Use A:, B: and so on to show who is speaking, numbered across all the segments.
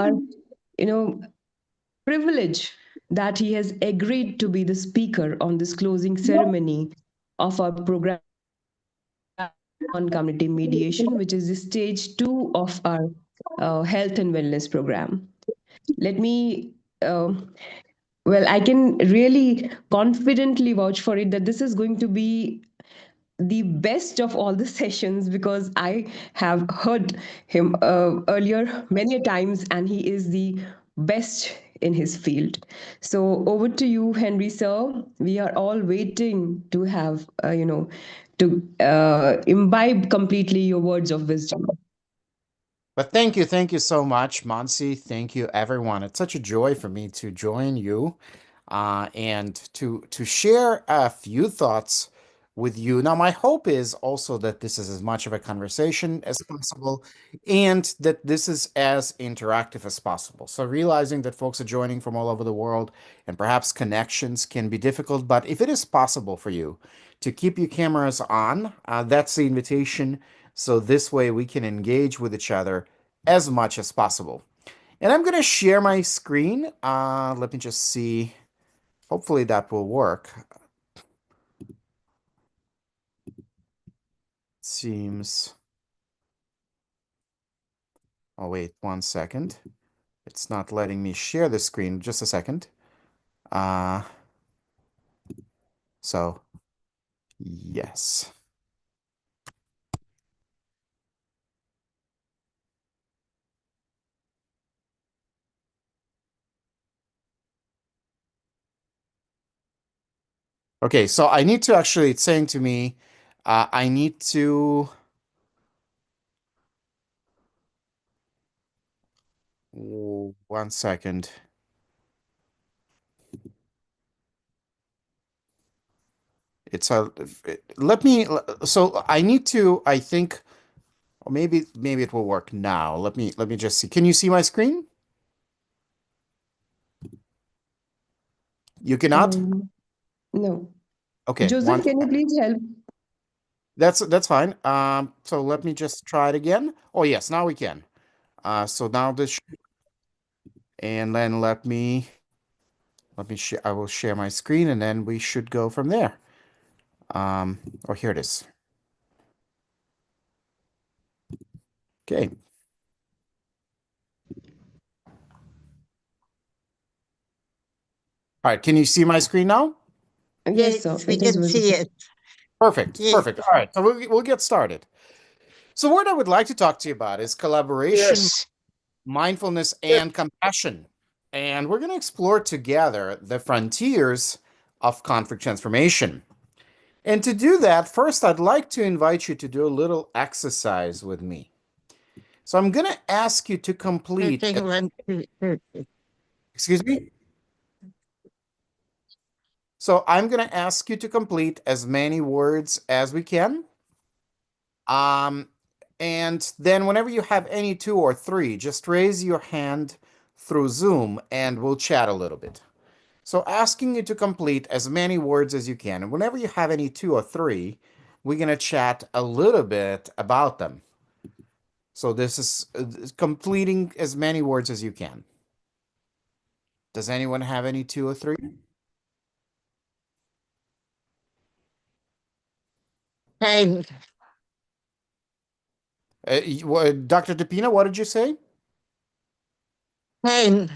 A: our, you know, privilege that he has agreed to be the speaker on this closing ceremony of our program on community mediation, which is the stage 2 of our health and wellness program. Let me, uh, well, I can really confidently vouch for it that this is going to be the best of all the sessions, because I have heard him earlier many a times, and he is the best in his field. So over to you, Henry sir. We are all waiting to have, to imbibe completely your words of wisdom.
B: But thank you so much, Monsi. Thank you, everyone. It's such a joy for me to join you and to share a few thoughts with you. Now, my hope is also that this is as much of a conversation as possible and that this is as interactive as possible. So, realizing that folks are joining from all over the world and perhaps connections can be difficult, but if it is possible for you to keep your cameras on, that's the invitation. So, this way we can engage with each other as much as possible. And I'm going to share my screen. Let me just see. Hopefully that will work. Seems. Oh, wait 1 second. It's not letting me share the screen. Just a second. Uh, so, yes. Okay, so I need to actually, it's saying to me, I need to. 1 second. It's a, let me, so I need to, I think, or maybe it will work now. Let me just see. Can you see my screen? You cannot?
A: No.
B: Okay,
A: Joseph, can you please help?
B: that's fine. So let me just try it again. Oh yes, now we can. So now this and then let me share. I will share my screen and then we should go from there. Oh here it is. Okay. All right. Can you see my screen now?
A: Yes, sir.
C: Yes, we
A: It is
C: can see
A: visible.
C: it.
B: Perfect.
C: Yes.
B: Perfect. All right. So we'll get started. So what I would like to talk to you about is collaboration,
C: Yes.
B: mindfulness, and compassion. And we're going to explore together the frontiers of conflict transformation. And to do that, first, I'd like to invite you to do a little exercise with me. So I'm going to ask you to complete,
C: Pressing 1, 2, 3.
B: excuse me? So I'm going to ask you to complete as many words as we can. Um, and then whenever you have any 2 or 3, just raise your hand through Zoom and we'll chat a little bit. So asking you to complete as many words as you can. And whenever you have any 2 or 3, we're going to chat a little bit about them. So this is completing as many words as you can. Does anyone have any 2 or 3?
C: Pain.
B: Dr. DePina, what did you say?
C: Pain.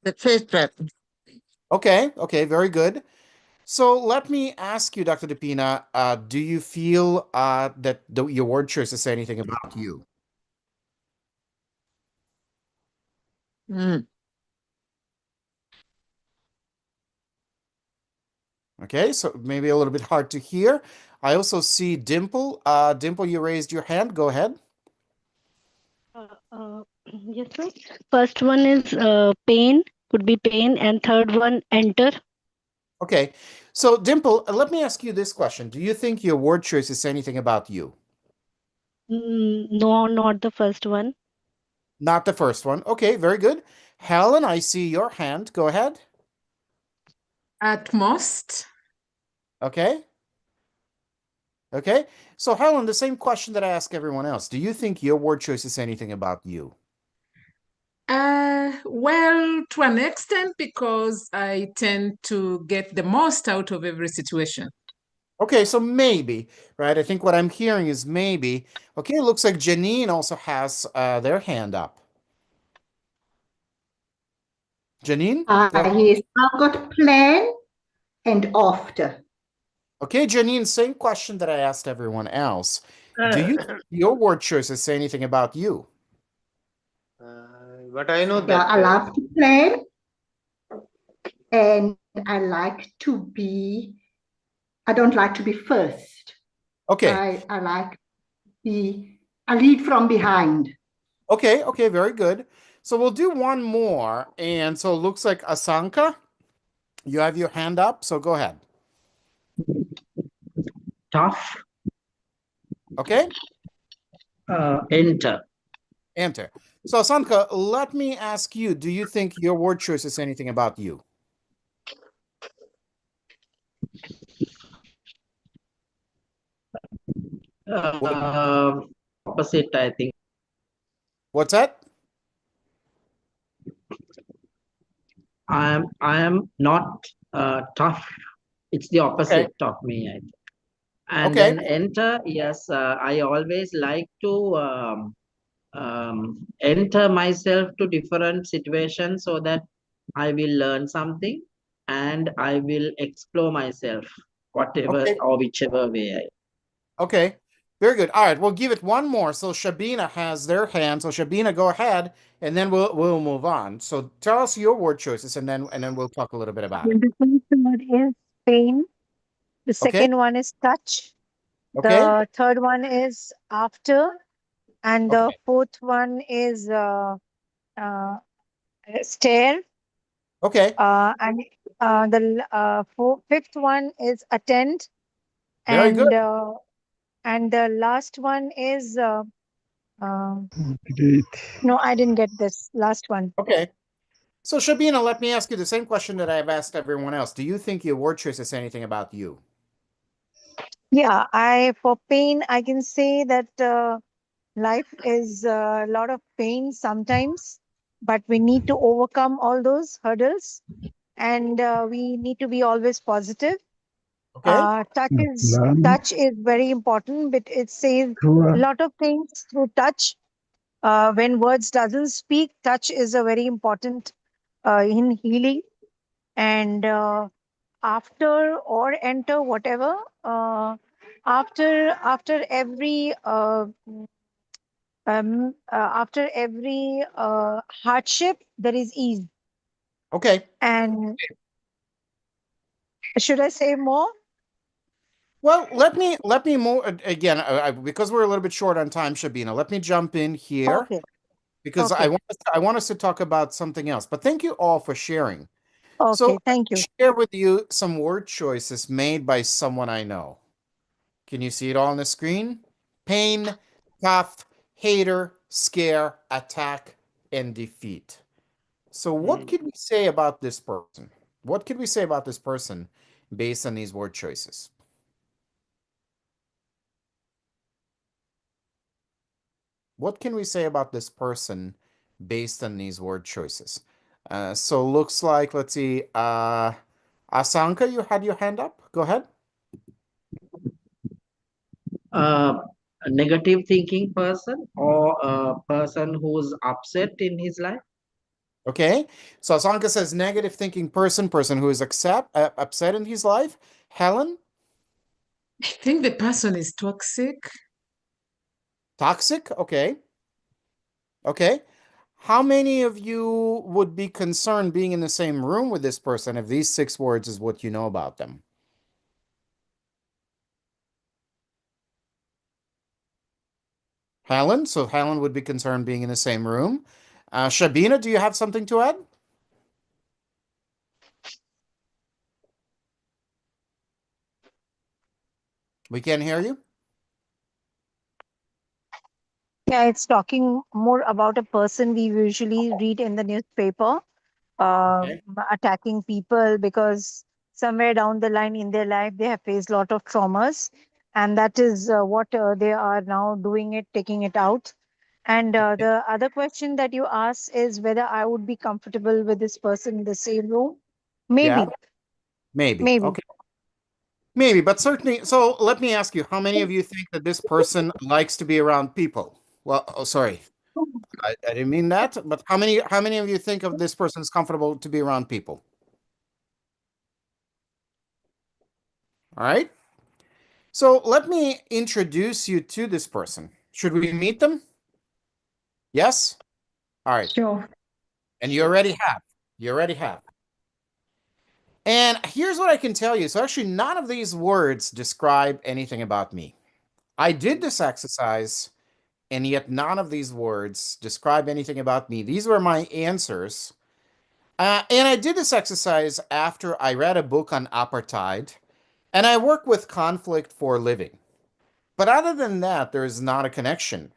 C: The first one.
B: Okay, very good. So let me ask you, Dr. DePina, do you feel that your word choices say anything about you?
C: Mm.
B: Okay, so maybe a little bit hard to hear. I also see Dimple. Dimple, you raised your hand. Go ahead.
D: Uh, uh, yes, sir. First one is pain, could be pain, and third one enter.
B: Okay, so Dimple, let me ask you this question. Do you think your word choices say anything about you?
D: No, not the first one.
B: Not the first one. Okay, very good. Helen, I see your hand. Go ahead.
E: At most.
B: Okay. Okay. So, Helen, the same question that I ask everyone else. Do you think your word choices say anything about you?
E: Well, to an extent, because I tend to get the most out of every situation.
B: Okay, so maybe, right? I think what I'm hearing is maybe. Okay, it looks like Janine also has their hand up. Janine? Go ahead.
F: Yes, I've got plan and after.
B: Okay, Janine, same question that I asked everyone else. Do you think your word choices say anything about you?
G: But I know
F: Yeah,
G: that
F: I love to plan and I like to be, I don't like to be first.
B: Okay.
F: I like to be, I lead from behind.
B: Okay, okay, very good. So we'll do one more. And so it looks like Asanka, you have your hand up, so go ahead.
H: Tough.
B: Okay?
H: Enter.
B: Enter. So Asanka, let me ask you, do you think your word choice is anything about you?
H: Opposite, I think.
B: What's that?
H: I am not tough. It's the
B: Okay.
H: opposite of me, I think. And
B: Okay.
H: then enter, yes, I always like to enter myself to different situations so that I will learn something and I will explore myself, whatever
B: Okay.
H: or whichever way I.
B: Okay. Very good. All right, we'll give it one more. So Shabina has their hand. So Shabina, go ahead, and then we'll move on. So tell us your word choices, and then we'll talk a little bit about it.
D: The first word is pain. The
B: Okay.
D: second one is touch.
B: Okay.
D: The third one is after. And the
B: Okay.
D: fourth one is uh, stare.
B: Okay.
D: And fifth one is attend.
B: Very good.
D: And the last one is no, I didn't get this last one.
B: Okay. So Shabina, let me ask you the same question that I've asked everyone else. Do you think your word choices say anything about you?
D: Yeah, for pain, I can say that life is a lot of pain sometimes, but we need to overcome all those hurdles, and we need to be always positive.
B: Okay.
D: Touch is very important, but it says a lot of things through touch. When words doesn't speak, touch is a very important in healing. And after or enter, whatever, after every hardship, there is ease.
B: Okay.
D: And should I say more?
B: Well, let me more again because we're a little bit short on time, Shabina. Let me jump in here
D: Okay.
B: because
D: Okay.
B: I want us to talk about something else. But thank you all for sharing. So
D: Okay.
B: let
D: Thank
B: me
D: you.
B: share with you some word choices made by someone I know. Can you see it all on the screen? Pain, tough, hater, scare, attack, and defeat. So what could we say about this person? What could we say about this person based on these word choices? What can we say about this person based on these word choices? So looks like, let's see, Asanka, you had your hand up. Go ahead.
H: A negative thinking person or a person who's upset in his life.
B: Okay. So Asanka says negative thinking person, person who is upset in his life. Helen?
E: I think the person is toxic.
B: Toxic? Okay. Okay. How many of you would be concerned being in the same room with this person if these 6 words is what you know about them? Helen? So Helen would be concerned being in the same room. Shabina, do you have something to add? We can't hear you.
D: Yeah, it's talking more about a person we usually read in the newspaper,
B: Okay.
D: attacking people because somewhere down the line in their life they have faced a lot of traumas, and that is what they are now doing it, taking it out. And the other question that you asked is whether I would be comfortable with this person in the same room.
B: Yeah,
D: Maybe,
B: maybe.
D: maybe.
B: Okay, maybe, but certainly. So let me ask you, how many of you think that this person likes to be around people? Well, oh, sorry, I didn't mean that. But how many of you think of this person is comfortable to be around people? All right. So let me introduce you to this person. Should we meet them? Yes? All right.
A: Sure.
B: And you already have. You already have. And here's what I can tell you. So actually, none of these words describe anything about me. I did this exercise, and yet none of these words describe anything about me. These were my answers. And I did this exercise after I read a book on apartheid, and I work with conflict for a living. But other than that, there is not a connection.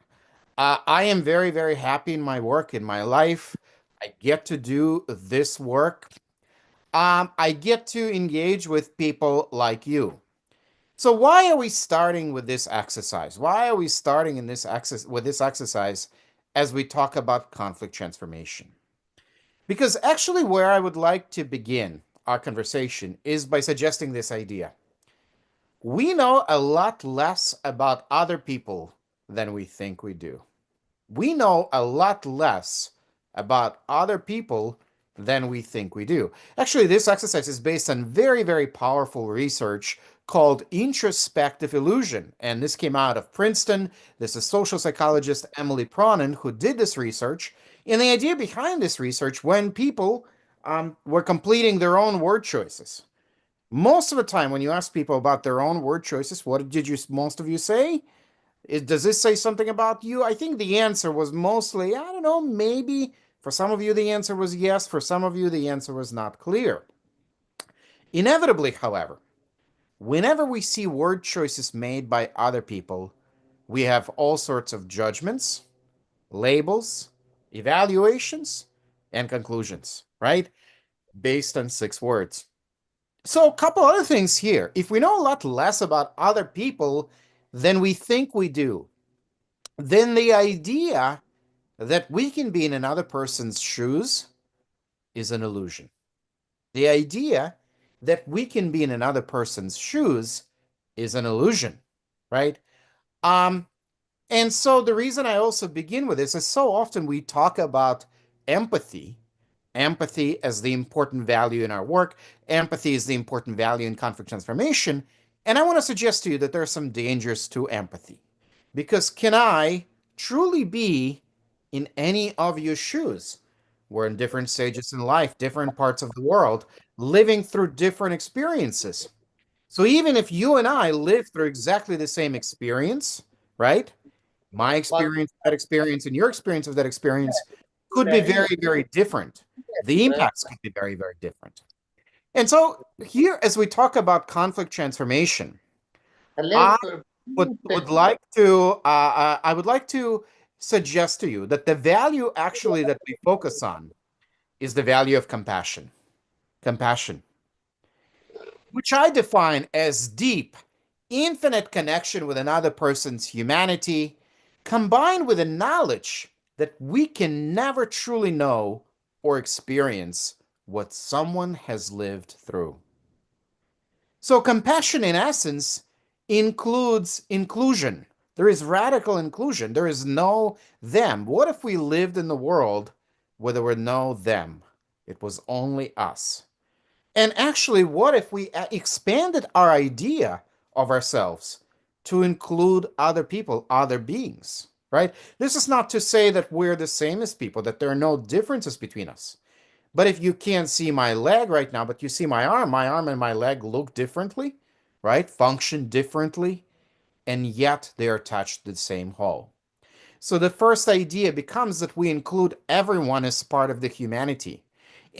B: I am very, very happy in my work, in my life. I get to do this work. I get to engage with people like you. So why are we starting with this exercise? Why are we starting in with this exercise as we talk about conflict transformation? Because actually, where I would like to begin our conversation is by suggesting this idea. We know a lot less about other people than we think we do. We know a lot less about other people than we think we do. Actually, this exercise is based on very, very powerful research called introspective illusion. And this came out of Princeton. This is social psychologist Emily Pronin who did this research. And the idea behind this research, when people were completing their own word choices, most of the time when you ask people about their own word choices, what did most of you say? Does this say something about you? I think the answer was mostly, I don't know, maybe. For some of you, the answer was yes. For some of you, the answer was not clear. Inevitably, however, whenever we see word choices made by other people, we have all sorts of judgments, labels, evaluations, and conclusions, right? Based on 6 words. So, a couple other things here. If we know a lot less about other people than we think we do, then the idea that we can be in another person's shoes is an illusion. The idea that we can be in another person's shoes is an illusion, right? Um, and so the reason I also begin with this is so often we talk about empathy, empathy as the important value in our work, empathy is the important value in conflict transformation. And I want to suggest to you that there are some dangers to empathy. Because can I truly be in any of your shoes? We're in different stages in life, different parts of the world, living through different experiences. So even if you and I live through exactly the same experience, right? My experience of that experience and your experience of that experience could be very, very different. The impacts could be very, very different. And so here, as we talk about conflict transformation, I I would like to suggest to you that the value actually that we focus on is the value of compassion. Compassion, which I define as deep, infinite connection with another person's humanity, combined with a knowledge that we can never truly know or experience what someone has lived through. So, compassion, in essence, includes inclusion. There is radical inclusion. There is no them. What if we lived in the world where there were no them? It was only us. And actually, what if we expanded our idea of ourselves to include other people, other beings, right? This is not to say that we're the same as people, that there are no differences between us. But if you can't see my leg right now, but you see my arm and my leg look differently, right? Function differently, and yet they are attached to the same whole. So the first idea becomes that we include everyone as part of the humanity.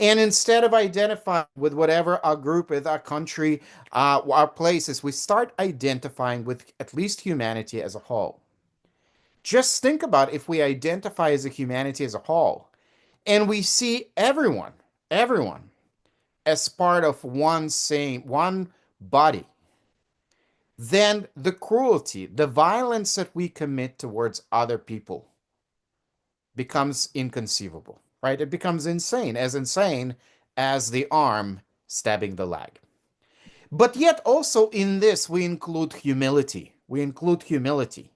B: And instead of identifying with whatever our group is, our country, our places, we start identifying with at least humanity as a whole. Just think about if we identify as a humanity as a whole and we see everyone as part of one body, then the cruelty, the violence that we commit towards other people becomes inconceivable, right? It becomes insane as the arm stabbing the leg. But yet also in this, we include humility. We include humility.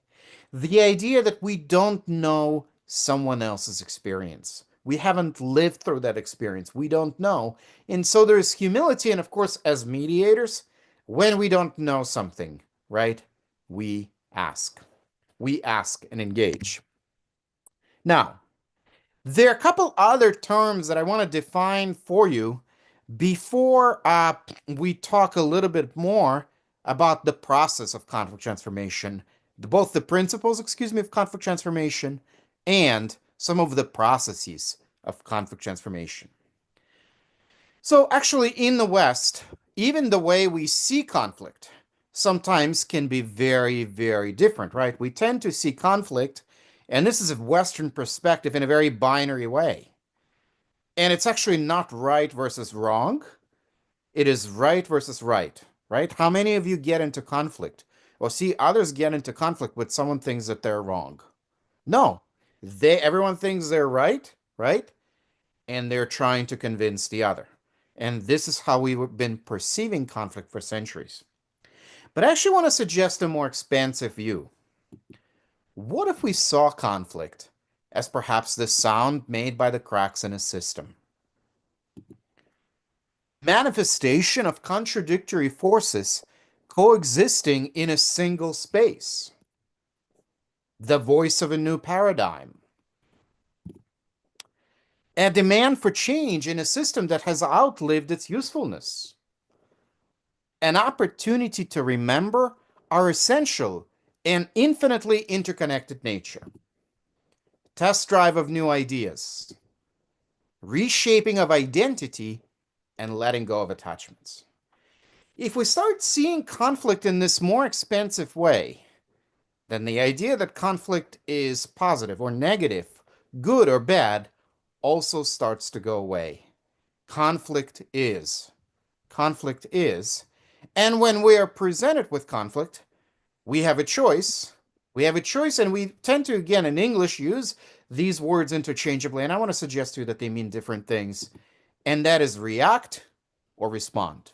B: The idea that we don't know someone else's experience. We haven't lived through that experience. We don't know. And so there's humility. And of course, as mediators, when we don't know something, right, we ask. We ask and engage. Now, there are a couple other terms that I want to define for you before we talk a little bit more about the process of conflict transformation, both the principles, of conflict transformation and some of the processes of conflict transformation. So actually in the West, even the way we see conflict sometimes can be very, very different, right? We tend to see conflict, and this is a Western perspective, in a very binary way. And it's actually not right versus wrong. It is right versus right, right? How many of you get into conflict or see others get into conflict with someone thinks that they're wrong? No, everyone thinks they're right, right? And they're trying to convince the other. And this is how we've been perceiving conflict for centuries. But I actually want to suggest a more expansive view. What if we saw conflict as perhaps the sound made by the cracks in a system? Manifestation of contradictory forces coexisting in a single space. The voice of a new paradigm. A demand for change in a system that has outlived its usefulness. An opportunity to remember our essential and infinitely interconnected nature. Test drive of new ideas. Reshaping of identity and letting go of attachments. If we start seeing conflict in this more expansive way, then the idea that conflict is positive or negative, good or bad, also starts to go away. Conflict is. Conflict is. And when we are presented with conflict, we have a choice. We have a choice, and we tend to, again, in English, use these words interchangeably. And I want to suggest to you that they mean different things. And that is react or respond.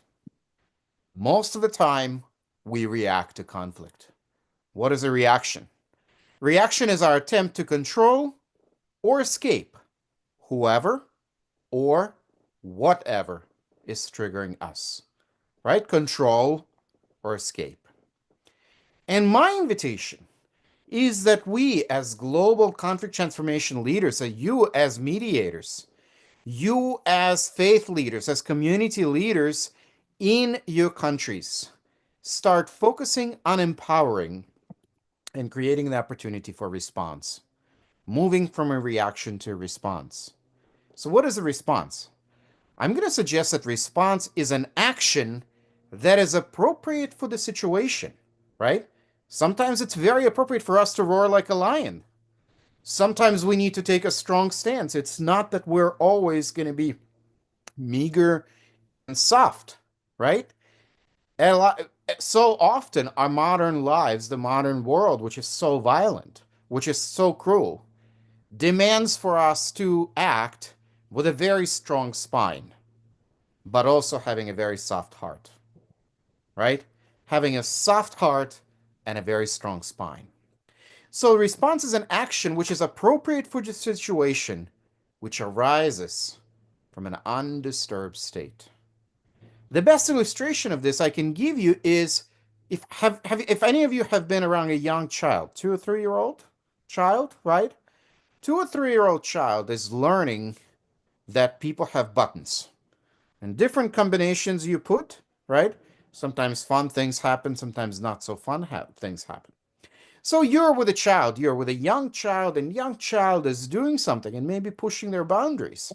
B: Most of the time, we react to conflict. What is a reaction? Reaction is our attempt to control or escape whoever or whatever is triggering us, right? Control or escape. And my invitation is that we, as global conflict transformation leaders, so you as mediators, you as faith leaders, as community leaders in your countries, start focusing on empowering and creating the opportunity for response, moving from a reaction to a response. So what is a response? I'm going to suggest that response is an action that is appropriate for the situation, right? Sometimes it's very appropriate for us to roar like a lion. Sometimes we need to take a strong stance. It's not that we're always going to be meager and soft, right? So often our modern lives, the modern world, which is so violent, which is so cruel, demands for us to act with a very strong spine, but also having a very soft heart, right? Having a soft heart and a very strong spine. So response is an action which is appropriate for the situation, which arises from an undisturbed state. The best illustration of this I can give you is if any of you have been around a young child, 2 or 3 year old child, right? 2 or 3 year old child is learning that people have buttons and different combinations you put, right? Sometimes fun things happen, sometimes not so fun things happen. So you're with a child, you're with a young child, and young child is doing something and maybe pushing their boundaries.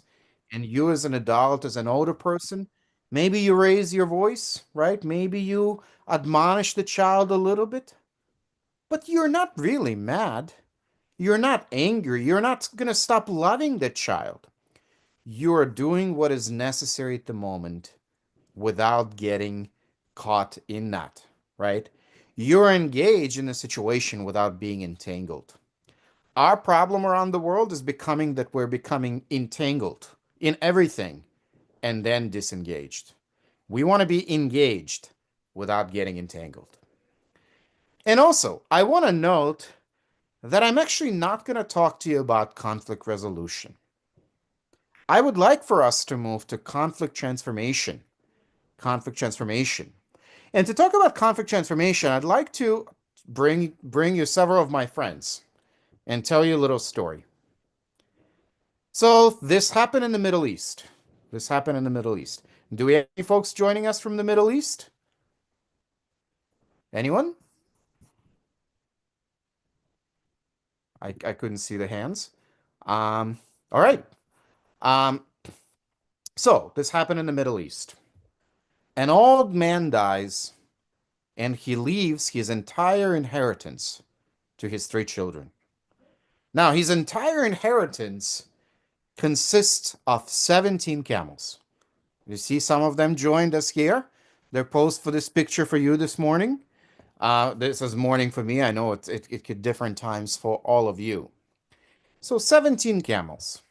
B: And you as an adult, as an older person, maybe you raise your voice, right? Maybe you admonish the child a little bit, but you're not really mad. You're not angry. You're not going to stop loving the child. You're doing what is necessary at the moment without getting caught in that, right? You're engaged in a situation without being entangled. Our problem around the world is becoming that we're becoming entangled in everything and then disengaged. We want to be engaged without getting entangled. And also, I want to note that I'm actually not going to talk to you about conflict resolution. I would like for us to move to conflict transformation. Conflict transformation. And to talk about conflict transformation, I'd like to bring you several of my friends and tell you a little story. So this happened in the Middle East. This happened in the Middle East. Do we have any folks joining us from the Middle East? Anyone? I couldn't see the hands. All right. So this happened in the Middle East. An old man dies and he leaves his entire inheritance to his 3 children. Now, his entire inheritance consists of 17 camels. You see some of them joined us here. They're posed for this picture for you this morning. This is morning for me. I know it could different times for all of you. So 17 camels.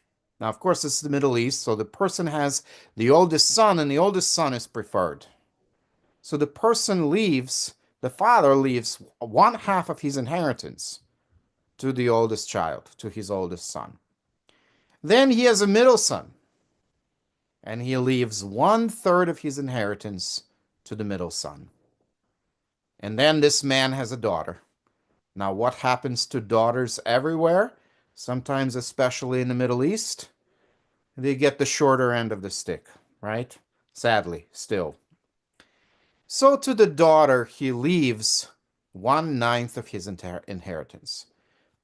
B: Now, of course, this is the Middle East, so the person has the oldest son, and the oldest son is preferred. So the father leaves 1/2 of his inheritance to the oldest child, to his oldest son. Then he has a middle son, and he leaves 1/3 of his inheritance to the middle son. And then this man has a daughter. Now, what happens to daughters everywhere, sometimes especially in the Middle East? They get the shorter end of the stick, right? Sadly, still. So to the daughter, he leaves 1/9 of his inheritance.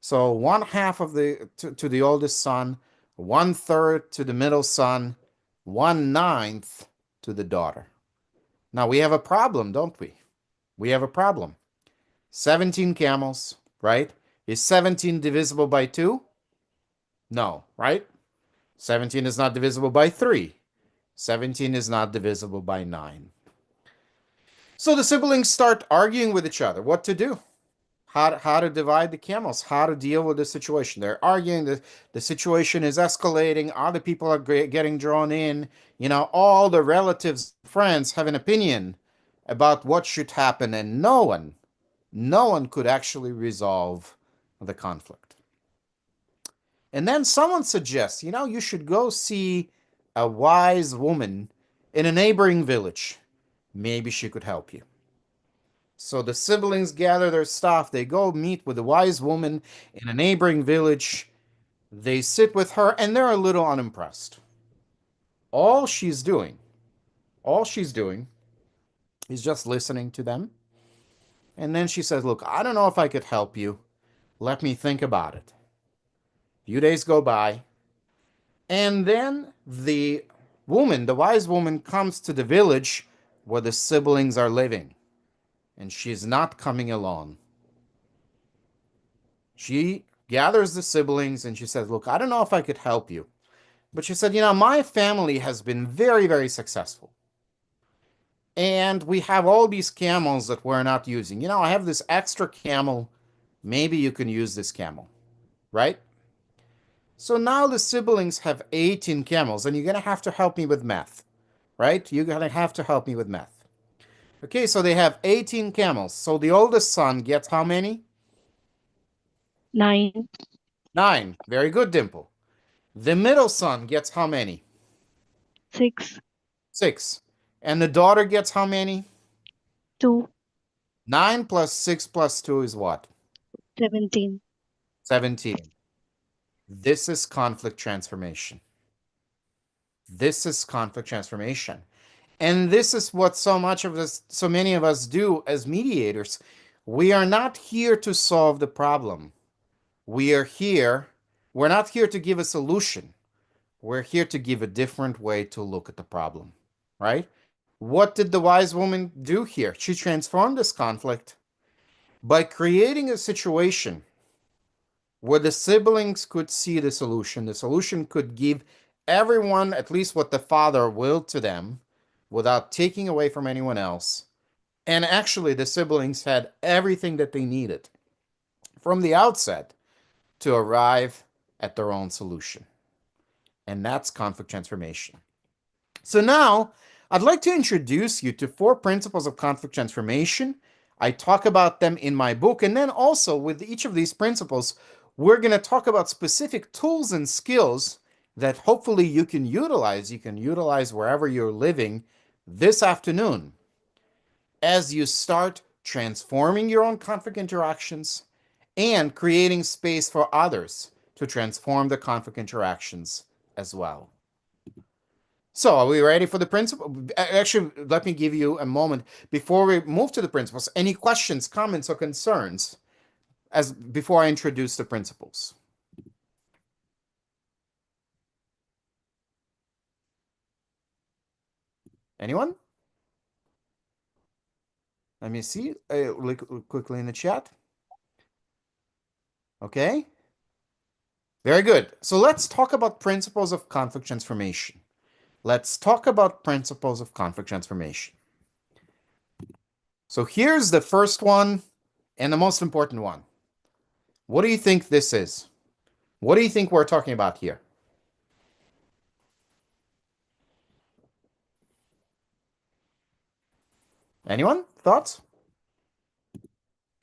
B: So 1/2 of to the oldest son, 1/3 to the middle son, 1/9 to the daughter. Now we have a problem, don't we? We have a problem. 17 camels, right? Is 17 divisible by 2? No, right? 17 is not divisible by 3. 17 is not divisible by 9. So the siblings start arguing with each other what to do. How to divide the camels, how to deal with the situation. They're arguing, the situation is escalating, other people are getting drawn in. All the relatives, friends have an opinion about what should happen, and no one could actually resolve the conflict. And then someone suggests, you should go see a wise woman in a neighboring village. Maybe she could help you. So the siblings gather their stuff. They go meet with a wise woman in a neighboring village. They sit with her, and they're a little unimpressed. All she's doing is just listening to them. And then she says, look, I don't know if I could help you. Let me think about it. A few days go by. And then the wise woman, comes to the village where the siblings are living. And she's not coming alone. She gathers the siblings and she says, look, I don't know if I could help you. But she said, my family has been very, very successful. And we have all these camels that we're not using. I have this extra camel. Maybe you can use this camel, right? So now the siblings have 18 camels, and you're going to have to help me with math, right? You're going to have to help me with math. Okay, so they have 18 camels. So the oldest son gets how many?
G: 9,
B: 9. Very good, Dimple. The middle son gets how many?
G: 6,
B: 6. And the daughter gets how many?
G: 2,
B: 9 plus 6 plus 2 is what?
G: 17.
B: 17. This is conflict transformation. This is conflict transformation. And this is what so many of us do as mediators. We are not here to solve the problem. We're not here to give a solution. We're here to give a different way to look at the problem, right? What did the wise woman do here? She transformed this conflict by creating a situation where the siblings could see the solution. The solution could give everyone at least what the father willed to them without taking away from anyone else. And actually, the siblings had everything that they needed from the outset to arrive at their own solution. And that's conflict transformation. So now I'd like to introduce you to 4 principles of conflict transformation. I talk about them in my book. And then also with each of these principles, we're going to talk about specific tools and skills that hopefully you can utilize. You can utilize wherever you're living this afternoon as you start transforming your own conflict interactions and creating space for others to transform the conflict interactions as well. So, are we ready for the principle? Actually, let me give you a moment before we move to the principles. Any questions, comments, or concerns as before I introduce the principles? Anyone? Let me see. Look quickly in the chat. Okay. Very good. So let's talk about principles of conflict transformation. Let's talk about principles of conflict transformation. So here's the first one and the most important one. What do you think this is? What do you think we're talking about here? Anyone? Thoughts?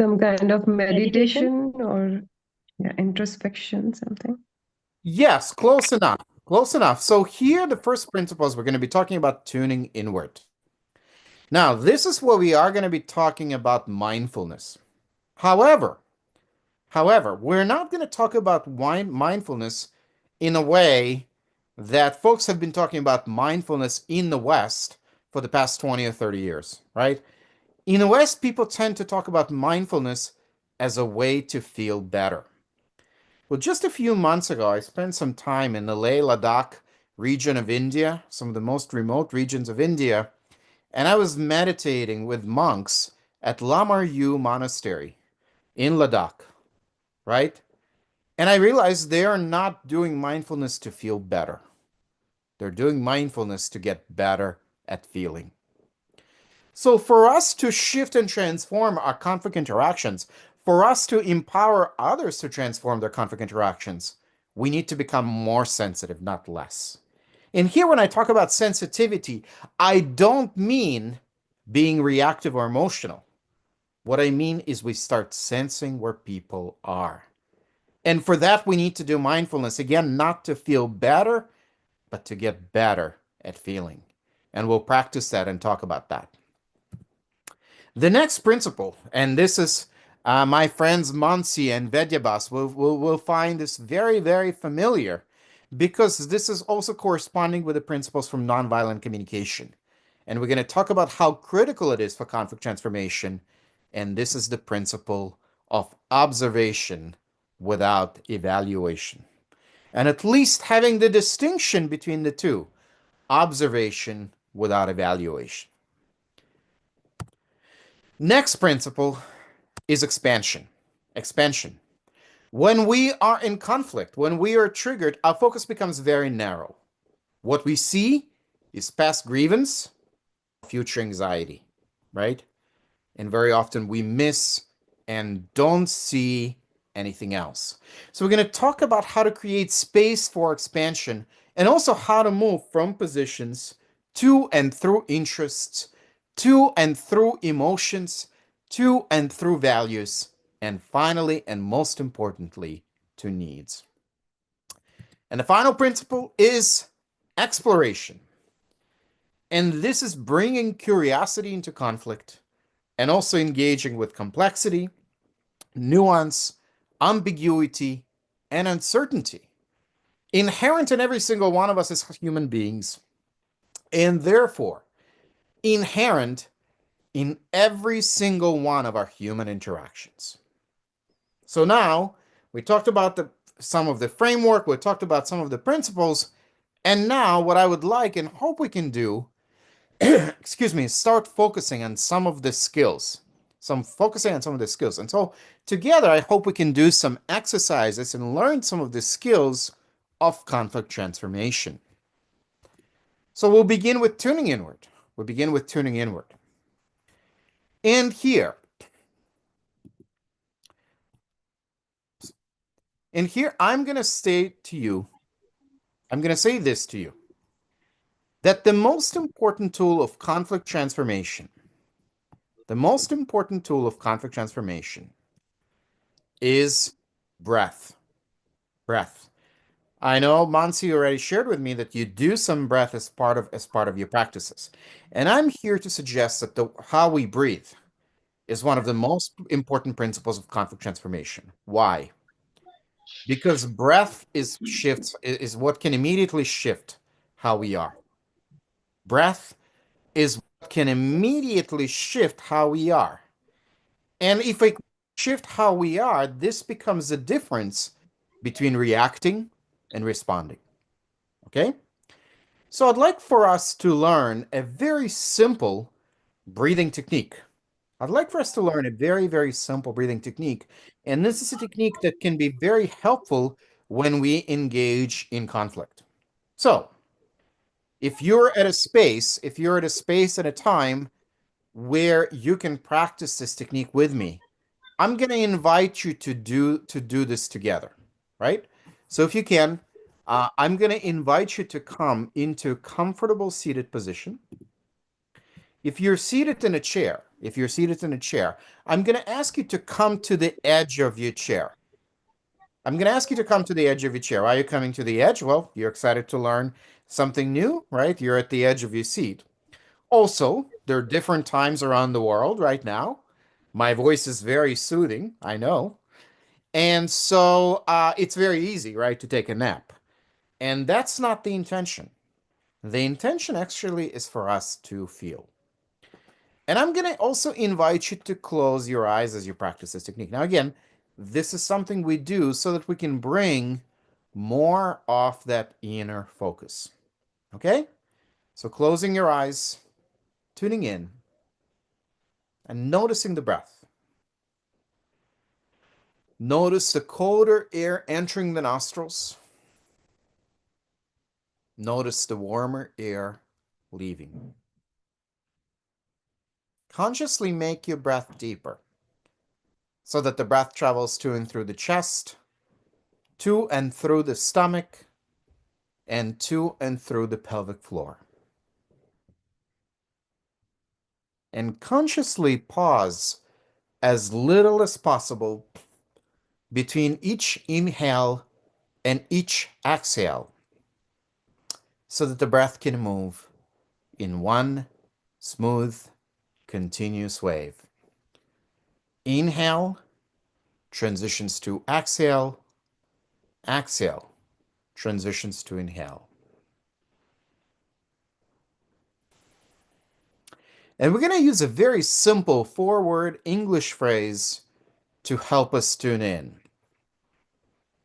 A: Some kind of meditation or introspection, something.
B: Yes, close enough. Close enough. So here, the first principles, we're going to be talking about tuning inward. Now, this is where we are going to be talking about mindfulness. However, we're not going to talk about mindfulness in a way that folks have been talking about mindfulness in the West for the past 20 or 30 years, right? In the West, people tend to talk about mindfulness as a way to feel better. Well, just a few months ago, I spent some time in the Leh Ladakh region of India, some of the most remote regions of India, and I was meditating with monks at Lamar Yu Monastery in Ladakh, right? And I realized they are not doing mindfulness to feel better. They're doing mindfulness to get better at feeling. So for us to shift and transform our conflict interactions, for us to empower others to transform their conflict interactions, we need to become more sensitive, not less. And here, when I talk about sensitivity, I don't mean being reactive or emotional. What I mean is we start sensing where people are. And for that, we need to do mindfulness. Again, not to feel better, but to get better at feeling. And we'll practice that and talk about that. The next principle, and this is my friends Mansi and Vedyabas will find this very, very familiar because this is also corresponding with the principles from nonviolent communication. And we're going to talk about how critical it is for conflict transformation. And this is the principle of observation without evaluation. And at least having the distinction between the two, observation without evaluation. Next principle is expansion. Expansion. When we are in conflict, when we are triggered, our focus becomes very narrow. What we see is past grievance, future anxiety, right? And very often we miss and don't see anything else. So we're going to talk about how to create space for expansion and also how to move from positions to and through interests, to and through emotions, to and through values, and finally, and most importantly, to needs. And the final principle is exploration. And this is bringing curiosity into conflict and also engaging with complexity, nuance, ambiguity, and uncertainty. Inherent in every single one of us as human beings, and therefore inherent in every single one of our human interactions. So now we talked about some of the framework, we talked about some of the principles, and now what I would like and hope we can do, excuse me, start focusing on some of the skills. Focusing on some of the skills. And so together, I hope we can do some exercises and learn some of the skills of conflict transformation. So we'll begin with tuning inward. We'll begin with tuning inward. And here, And here I'm going to say to you, I'm going to say this to you, that the most important tool of conflict transformation, the most important tool of conflict transformation is breath. Breath. I know Mansi already shared with me that you do some breath as part of your practices. And I'm here to suggest that how we breathe is one of the most important principles of conflict transformation. Why? Because breath is what can immediately shift how we are. Breath is what can immediately shift how we are. And if we shift how we are, this becomes the difference between reacting and responding. Okay? So I'd like for us to learn a very simple breathing technique. I'd like for us to learn a very, very simple breathing technique. And this is a technique that can be very helpful when we engage in conflict. So if you're at a space at a time where you can practice this technique with me, I'm going to invite you to do this together, right? So if you can, I'm going to invite you to come into a comfortable seated position. If you're seated in a chair, I'm going to ask you to come to the edge of your chair. I'm going to ask you to come to the edge of your chair. Why are you coming to the edge? Well, you're excited to learn something new, right? You're at the edge of your seat. Also, there are different times around the world right now. My voice is very soothing, I know. And so it's very easy, right, to take a nap. And that's not the intention. The intention actually is for us to feel. And I'm going to also invite you to close your eyes as you practice this technique. Now, again, this is something we do so that we can bring more of that inner focus. Okay? So closing your eyes, tuning in, and noticing the breath. Notice the colder air entering the nostrils. Notice the warmer air leaving. Consciously make your breath deeper so that the breath travels to and through the chest, to and through the stomach, and to and through the pelvic floor. And consciously pause as little as possible between each inhale and each exhale so that the breath can move in one smooth, continuous wave. Inhale transitions to exhale, exhale transitions to inhale. And we're going to use a very simple four-word English phrase to help us tune in.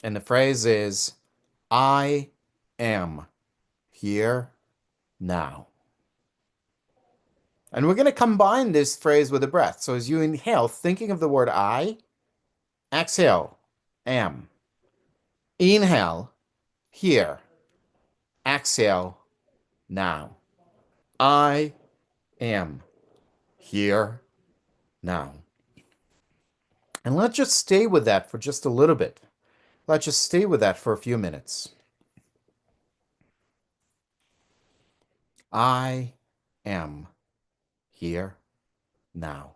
B: And the phrase is, I am here now. And we're going to combine this phrase with the breath. So as you inhale, thinking of the word I, exhale, am. Inhale, here. Exhale, now. I am here now. And let's just stay with that for just a little bit. Let's just stay with that for a few minutes. I am here now.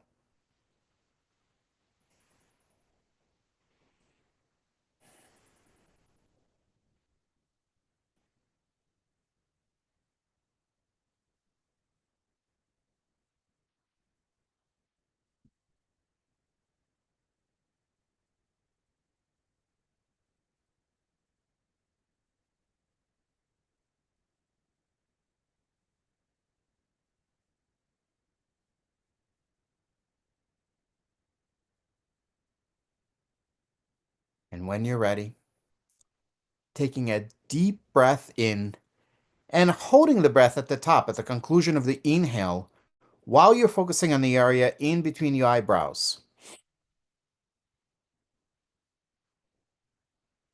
B: And when you're ready, taking a deep breath in and holding the breath at the top at the conclusion of the inhale while you're focusing on the area in between your eyebrows.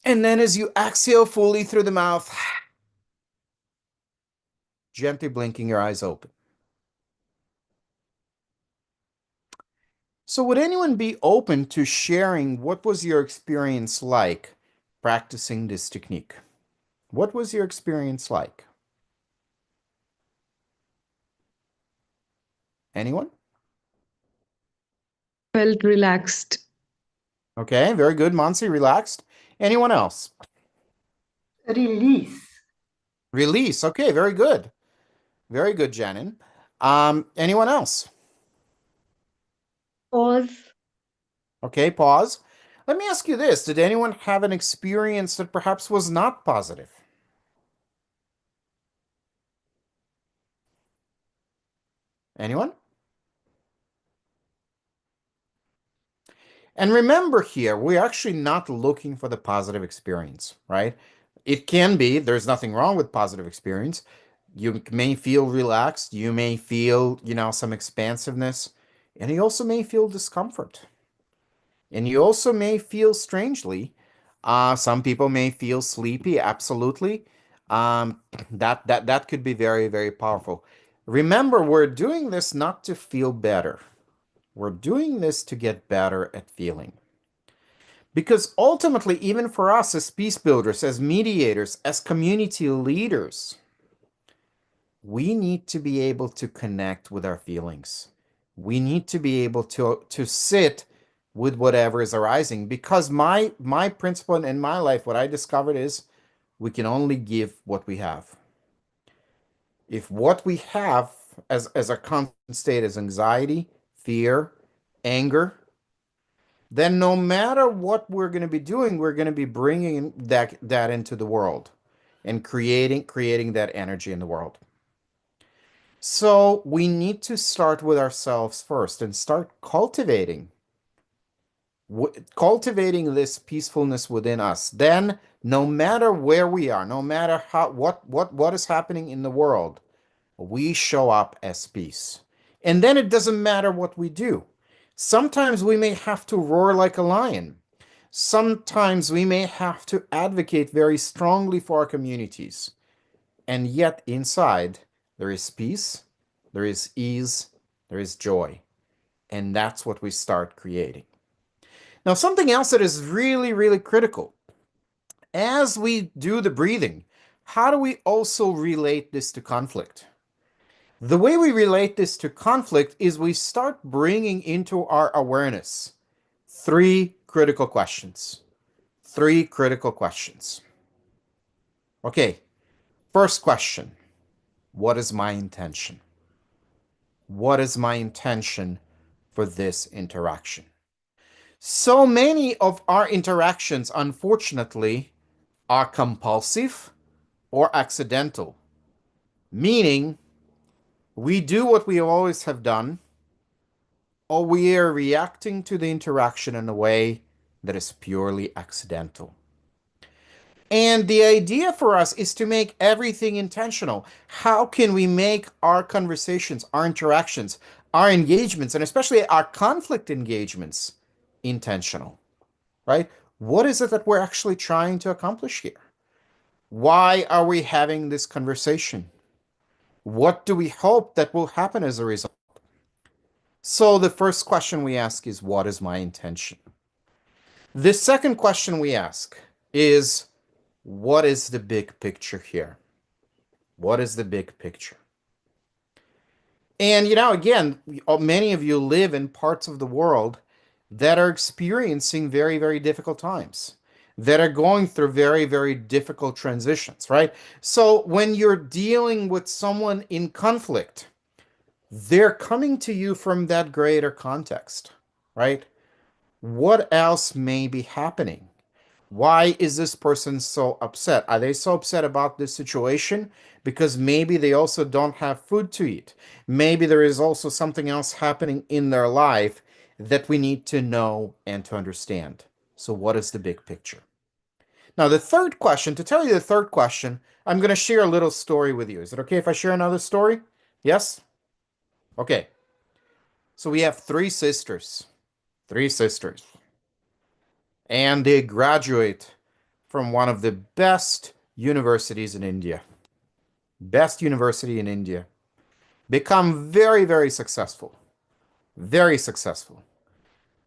B: And then as you exhale fully through the mouth, gently blinking your eyes open. So would anyone be open to sharing what was your experience like practicing this technique? What was your experience like? Anyone?
A: Felt relaxed.
B: Okay, very good. Mansi, relaxed. Anyone else?
F: Release.
B: Release. Okay, very good. Very good, Janin. Anyone else?
G: Pause.
B: Okay, pause. Let me ask you this. Did anyone have an experience that perhaps was not positive? Anyone? And remember here, we're actually not looking for the positive experience, right? It can be, there's nothing wrong with positive experience. You may feel relaxed, you may feel, some expansiveness, and you also may feel discomfort. And you also may feel strangely. Some people may feel sleepy, absolutely. That could be very, very powerful. Remember, we're doing this not to feel better. We're doing this to get better at feeling. Because ultimately, even for us as peace builders, as mediators, as community leaders, we need to be able to connect with our feelings. We need to be able to sit with whatever is arising. Because my principle in my life, what I discovered is we can only give what we have. If what we have as a constant state is anxiety, fear, anger, then no matter what we're going to be doing, we're going to be bringing that into the world and creating that energy in the world. So we need to start with ourselves first and start cultivating this peacefulness within us. Then no matter where we are, no matter what is happening in the world, we show up as peace. And then it doesn't matter what we do. Sometimes we may have to roar like a lion. Sometimes we may have to advocate very strongly for our communities. And yet inside, there is peace, there is ease, there is joy. And that's what we start creating. Now, something else that is really, really critical. As we do the breathing, how do we also relate this to conflict? The way we relate this to conflict is we start bringing into our awareness three critical questions. Three critical questions. Okay, first question. What is my intention? What is my intention for this interaction? So many of our interactions, unfortunately, are compulsive or accidental, meaning we do what we always have done, or we are reacting to the interaction in a way that is purely accidental. And the idea for us is to make everything intentional. How can we make our conversations, our interactions, our engagements, and especially our conflict engagements intentional, right? What is it that we're actually trying to accomplish here? Why are we having this conversation? What do we hope that will happen as a result? So the first question we ask is, what is my intention? The second question we ask is, what is the big picture here? What is the big picture? And, again, many of you live in parts of the world that are experiencing very, very difficult times, that are going through very, very difficult transitions, right? So when you're dealing with someone in conflict, they're coming to you from that greater context, right? What else may be happening? Why is this person so upset? Are they so upset about this situation? Because maybe they also don't have food to eat. Maybe there is also something else happening in their life that we need to know and to understand. So, what is the big picture? Now, the third question, to tell you the third question, I'm going to share a little story with you. Is it okay if I share another story? Yes? Okay. So, we have three sisters. Three sisters. And they graduate from one of the best universities in India. Best university in India. Become very, very successful. Very successful.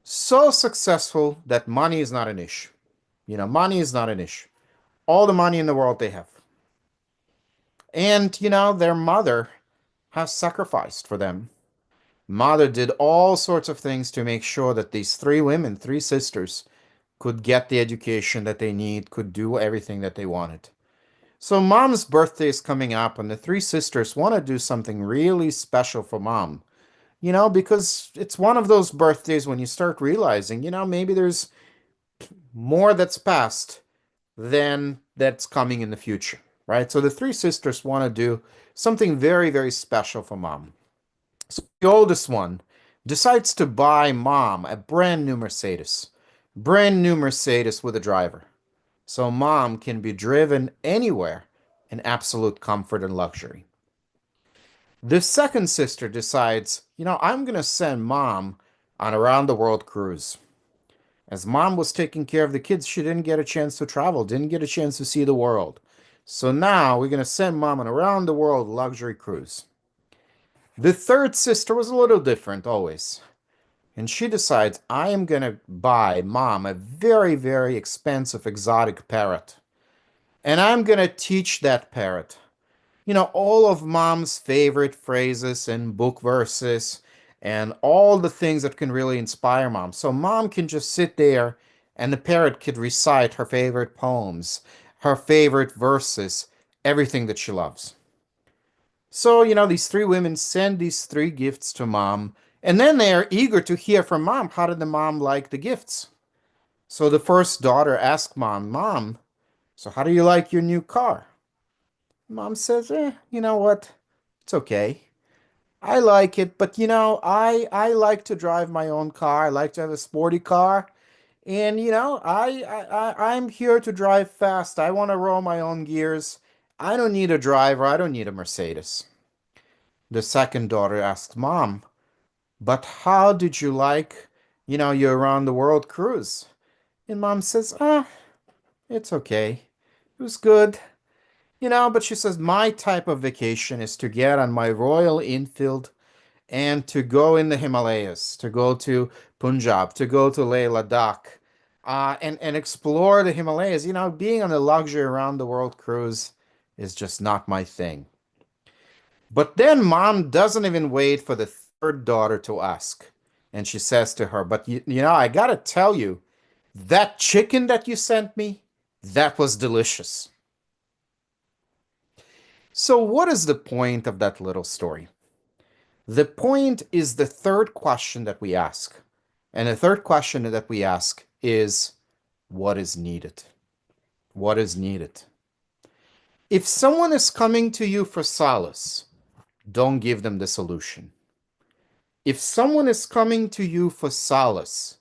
B: So successful that money is not an issue. Money is not an issue. All the money in the world they have. And, their mother has sacrificed for them. Mother did all sorts of things to make sure that these three women, three sisters, could get the education that they need, could do everything that they wanted. So mom's birthday is coming up, and the three sisters want to do something really special for mom. Because it's one of those birthdays when you start realizing, maybe there's more that's past than that's coming in the future, right? So the three sisters want to do something very, very special for mom. So the oldest one decides to buy mom a brand new Mercedes with a driver. So mom can be driven anywhere in absolute comfort and luxury. The second sister decides, I'm going to send mom on a round the world cruise. As mom was taking care of the kids, she didn't get a chance to travel, didn't get a chance to see the world. So now we're going to send mom on a round the world luxury cruise. The third sister was a little different always. And she decides, I am going to buy mom a very, very expensive exotic parrot. And I'm going to teach that parrot, all of mom's favorite phrases and book verses and all the things that can really inspire mom. So mom can just sit there and the parrot could recite her favorite poems, her favorite verses, everything that she loves. So, these three women send these three gifts to mom, and then they are eager to hear from mom. How did the mom like the gifts? So the first daughter asks Mom, so how do you like your new car? Mom says, you know what? It's okay. I like it, but I like to drive my own car. I like to have a sporty car. And I'm here to drive fast. I want to roll my own gears. I don't need a driver. I don't need a Mercedes. The second daughter asks Mom, but how did you like, your around the world cruise? And Mom says, it's okay. It was good. But she says, my type of vacation is to get on my Royal Enfield and to go in the Himalayas, to go to Punjab, to go to Leh Ladakh, and explore the Himalayas. Being on a luxury around the world cruise is just not my thing. But then mom doesn't even wait for the third daughter to ask. And she says to her, but I gotta tell you, that chicken that you sent me, that was delicious. So what is the point of that little story? The point is the third question that we ask. And the third question that we ask is, what is needed? What is needed? If someone is coming to you for solace, don't give them the solution. If someone is coming to you for solace,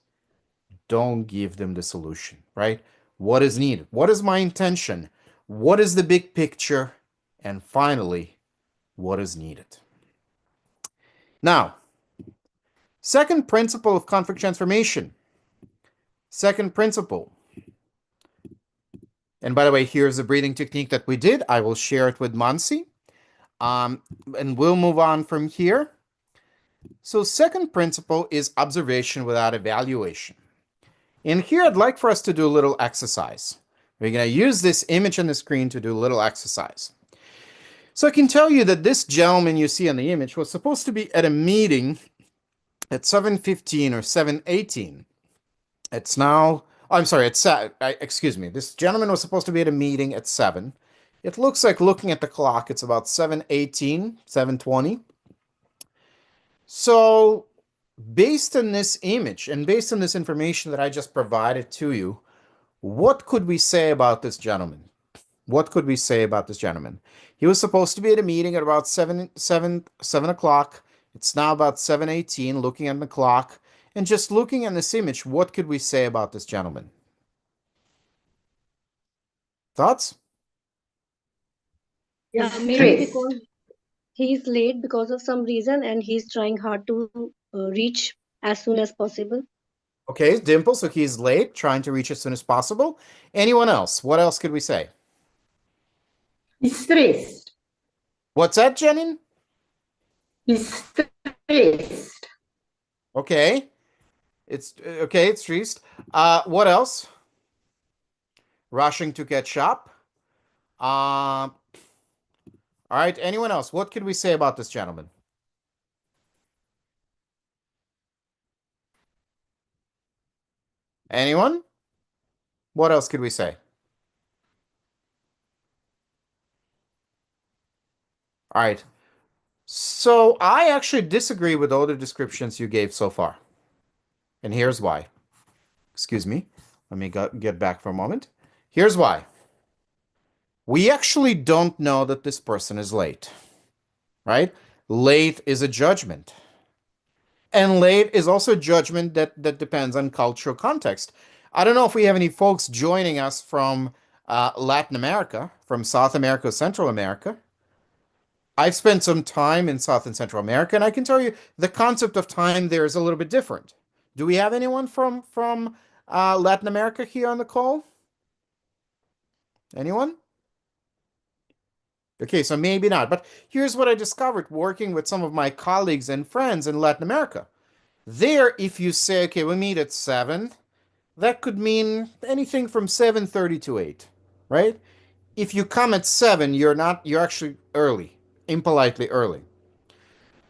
B: don't give them the solution, right? What is needed? What is my intention? What is the big picture? And finally, what is needed? Now, second principle of conflict transformation. Second principle. And by the way, here's the breathing technique that we did. I will share it with Mansi. And we'll move on from here. So second principle is observation without evaluation. And here I'd like for us to do a little exercise. We're going to use this image on the screen to do a little exercise. So I can tell you that this gentleman you see on the image was supposed to be at a meeting at 7:15 or 7:18. It's now, I'm sorry, excuse me. This gentleman was supposed to be at a meeting at 7. It looks like, looking at the clock, it's about 7:18, 7:20. So based on this image and based on this information that I just provided to you, what could we say about this gentleman? What could we say about this gentleman? He was supposed to be at a meeting at about 7 o'clock. It's now about 7:18, looking at the clock. And just looking at this image, what could we say about this gentleman? Thoughts?
G: Yeah, maybe
F: Stress.
G: because he's late because of some reason and he's trying hard to reach as soon as possible.
B: Okay, Dimple, so he's late, trying to reach as soon as possible. Anyone else? What else could we say?
F: He's stressed.
B: What's that, Jenin?
F: He's stressed.
B: Okay. It's stressed. What else? rushing to catch up. All right, anyone else? What could we say about this gentleman? Anyone? What else could we say? All right. So I actually disagree with all the descriptions you gave so far. And here's why. Excuse me. Let me get back for a moment. Here's why. We actually don't know that this person is late, right? Late is a judgment. And late is also a judgment that depends on cultural context. I don't know if we have any folks joining us from Latin America, from South America, Central America. I've spent some time in South and Central America, and I can tell you the concept of time there is a little bit different. Do we have anyone from Latin America here on the call? Anyone? Okay, so maybe not. But here's what I discovered working with some of my colleagues and friends in Latin America. There, if you say, okay, we meet at 7, that could mean anything from 7:30 to 8, right? If you come at 7, you're actually early, impolitely early.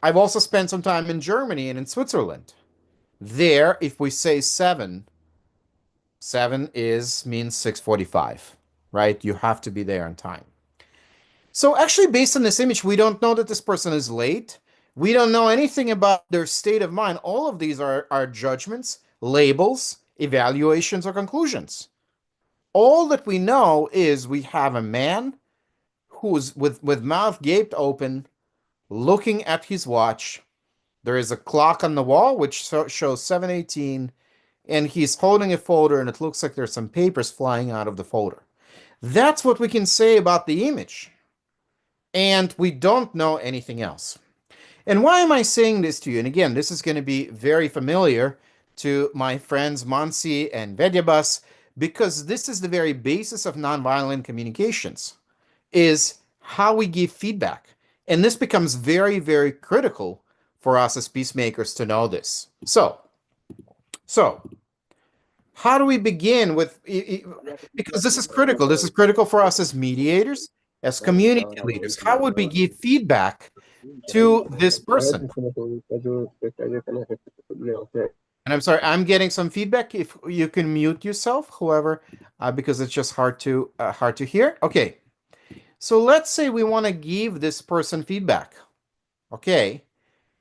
B: I've also spent some time in Germany and in Switzerland. There, if we say 7, 7 means 6:45, right? You have to be there on time. So actually, based on this image, we don't know that this person is late. We don't know anything about their state of mind. All of these are judgments, labels, evaluations, or conclusions. All that we know is we have a man who's with mouth gaped open, looking at his watch. There is a clock on the wall which shows 7:18, and he's holding a folder, and it looks like there's some papers flying out of the folder. That's what we can say about the image. And we don't know anything else. And why am I saying this to you? And again, this is going to be very familiar to my friends Mansi and Vedyabas, because this is the very basis of nonviolent communications, is how we give feedback. And this becomes very, very critical for us as peacemakers to know this. So how do we begin with, because this is critical. This is critical for us as mediators, as community leaders. How would we give feedback to this person? And I'm sorry, I'm getting some feedback. If you can mute yourself, whoever, because it's just hard to hear. Okay, so let's say we want to give this person feedback. Okay,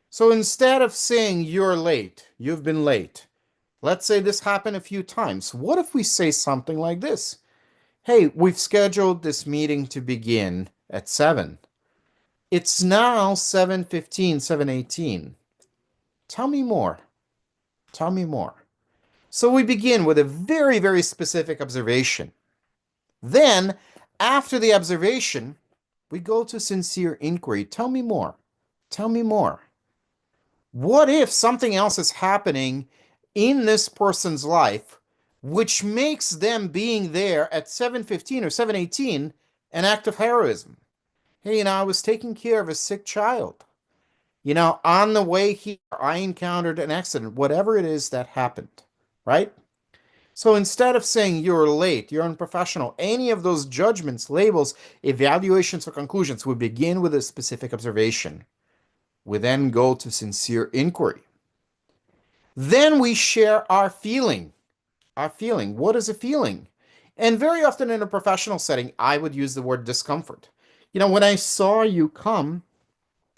B: so instead of saying you're late, you've been late. Let's say this happened a few times. What if we say something like this? Hey, we've scheduled this meeting to begin at 7. It's now 7:15, 7:18. Tell me more. Tell me more. So we begin with a very, very specific observation. Then, after the observation, we go to sincere inquiry. Tell me more. Tell me more. What if something else is happening in this person's life which makes them being there at 7:15 or 7:18 an act of heroism? Hey, I was taking care of a sick child. On the way here, I encountered an accident, whatever it is that happened, right? So instead of saying you're late, you're unprofessional, any of those judgments, labels, evaluations, or conclusions, we begin with a specific observation. We then go to sincere inquiry. Then we share our feeling. Our feeling. What is a feeling? And very often in a professional setting, I would use the word discomfort. When I saw you come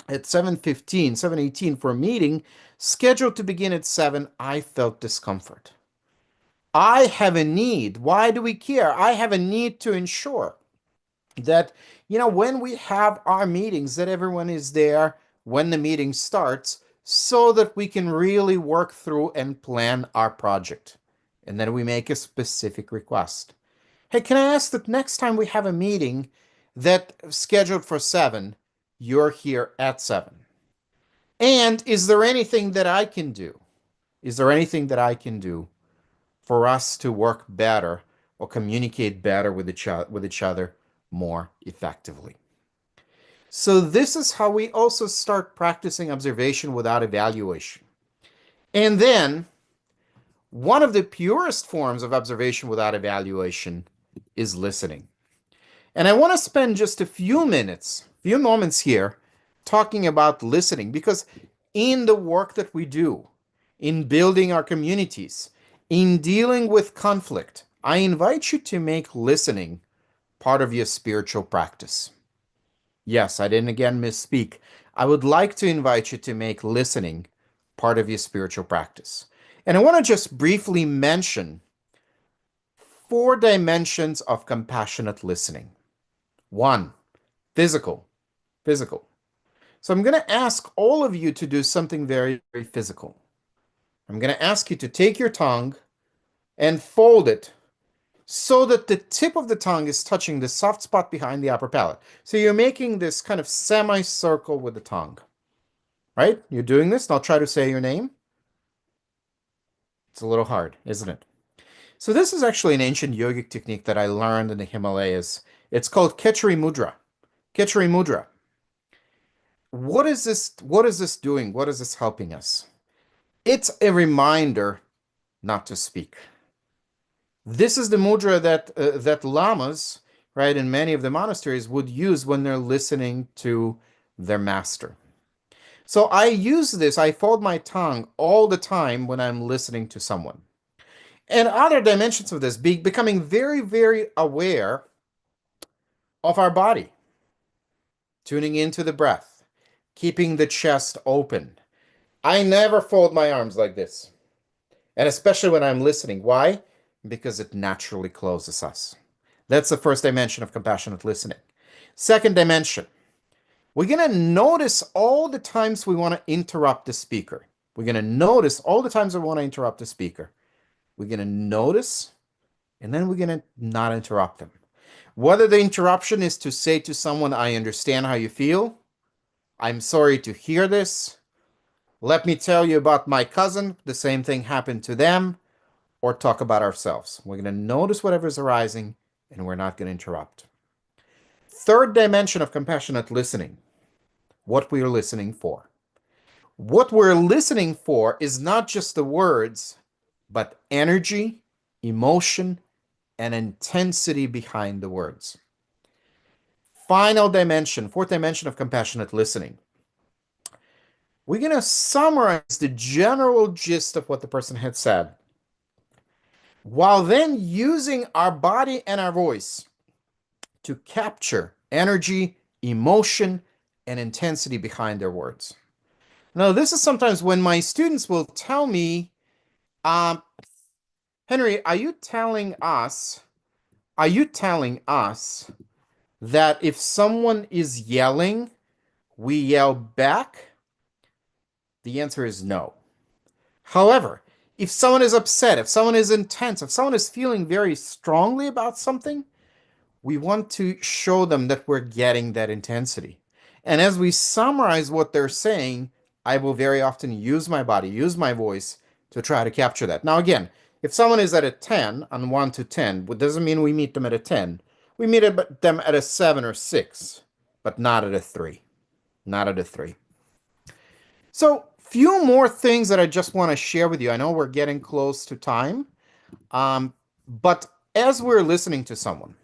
B: at 7:15, 7:18 for a meeting scheduled to begin at 7, I felt discomfort. I have a need. Why do we care? I have a need to ensure that, when we have our meetings, that everyone is there when the meeting starts so that we can really work through and plan our project. And then we make a specific request. Hey, can I ask that next time we have a meeting that scheduled for 7, you're here at 7? And is there anything that I can do? Is there anything that I can do for us to work better or communicate better with each other more effectively? So this is how we also start practicing observation without evaluation. And then one of the purest forms of observation without evaluation is listening. And I want to spend just a few moments here talking about listening, because in the work that we do, in building our communities, in dealing with conflict, I invite you to make listening part of your spiritual practice. Yes, I didn't again misspeak. I would like to invite you to make listening part of your spiritual practice. And I want to just briefly mention 4 dimensions of compassionate listening. 1, physical. Physical. So I'm going to ask all of you to do something very, very physical. I'm going to ask you to take your tongue and fold it so that the tip of the tongue is touching the soft spot behind the upper palate. So you're making this kind of semicircle with the tongue, right? You're doing this. I'll try to say your name. It's a little hard, isn't it? So this is actually an ancient yogic technique that I learned in the Himalayas. It's called Khechari Mudra. Khechari Mudra. What is this? What is this doing? What is this helping us? It's a reminder not to speak. This is the mudra that lamas, right, in many of the monasteries would use when they're listening to their master. So I use this, I fold my tongue all the time when I'm listening to someone. And other dimensions of this, becoming very, very aware of our body, tuning into the breath, keeping the chest open. I never fold my arms like this. And especially when I'm listening. Why? Because it naturally closes us. That's the first dimension of compassionate listening. Second dimension, we're going to notice all the times we want to interrupt the speaker. We're going to notice all the times we want to interrupt the speaker. We're going to notice, and then we're going to not interrupt them. Whether the interruption is to say to someone, I understand how you feel. I'm sorry to hear this. Let me tell you about my cousin. The same thing happened to them. Or talk about ourselves. We're going to notice whatever's arising, and we're not going to interrupt. Third dimension of compassionate listening, what we are listening for. What we're listening for is not just the words, but energy, emotion, and intensity behind the words. Final dimension, fourth dimension of compassionate listening. We're going to summarize the general gist of what the person had said, while then using our body and our voice to capture energy, emotion, and intensity behind their words. Now, this is sometimes when my students will tell me, Henry, are you telling us that if someone is yelling, we yell back? The answer is no. However, if someone is upset, if someone is intense, if someone is feeling very strongly about something, we want to show them that we're getting that intensity. And as we summarize what they're saying, I will very often use my body, use my voice to try to capture that. Now, again, if someone is at a 10 on 1 to 10, it doesn't mean we meet them at a 10. We meet them at a 7 or 6, but not at a 3. Not at a 3. So, few more things that I just want to share with you. I know we're getting close to time, but as we're listening to someone,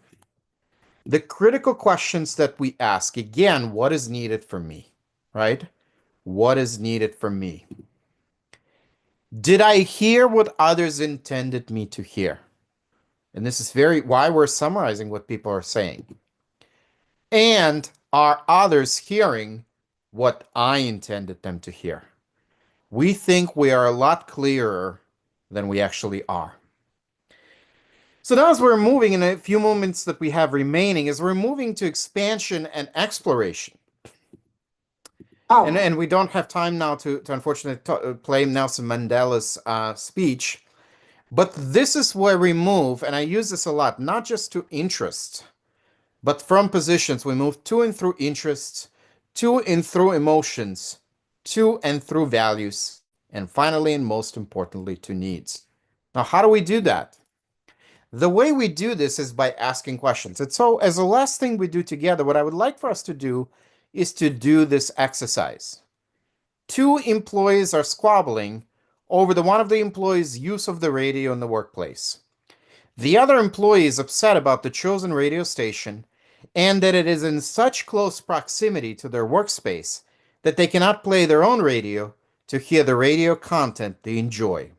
B: the critical questions that we ask, again, what is needed from me, right? What is needed from me? Did I hear what others intended me to hear? And this is why we're summarizing what people are saying. And are others hearing what I intended them to hear? We think we are a lot clearer than we actually are. So now as we're moving in a few moments that we have remaining, as we're moving to expansion and exploration, and we don't have time now to unfortunately play Nelson Mandela's speech, but this is where we move, and I use this a lot, not just to interests, but from positions, we move to and through interests, to and through emotions, to and through values, and finally, and most importantly, to needs. Now, how do we do that? The way we do this is by asking questions. And so as the last thing we do together, what I would like for us to do is to do this exercise. 2 employees are squabbling over one of the employees' use of the radio in the workplace. The other employee is upset about the chosen radio station and that it is in such close proximity to their workspace that they cannot play their own radio to hear the radio content they enjoy.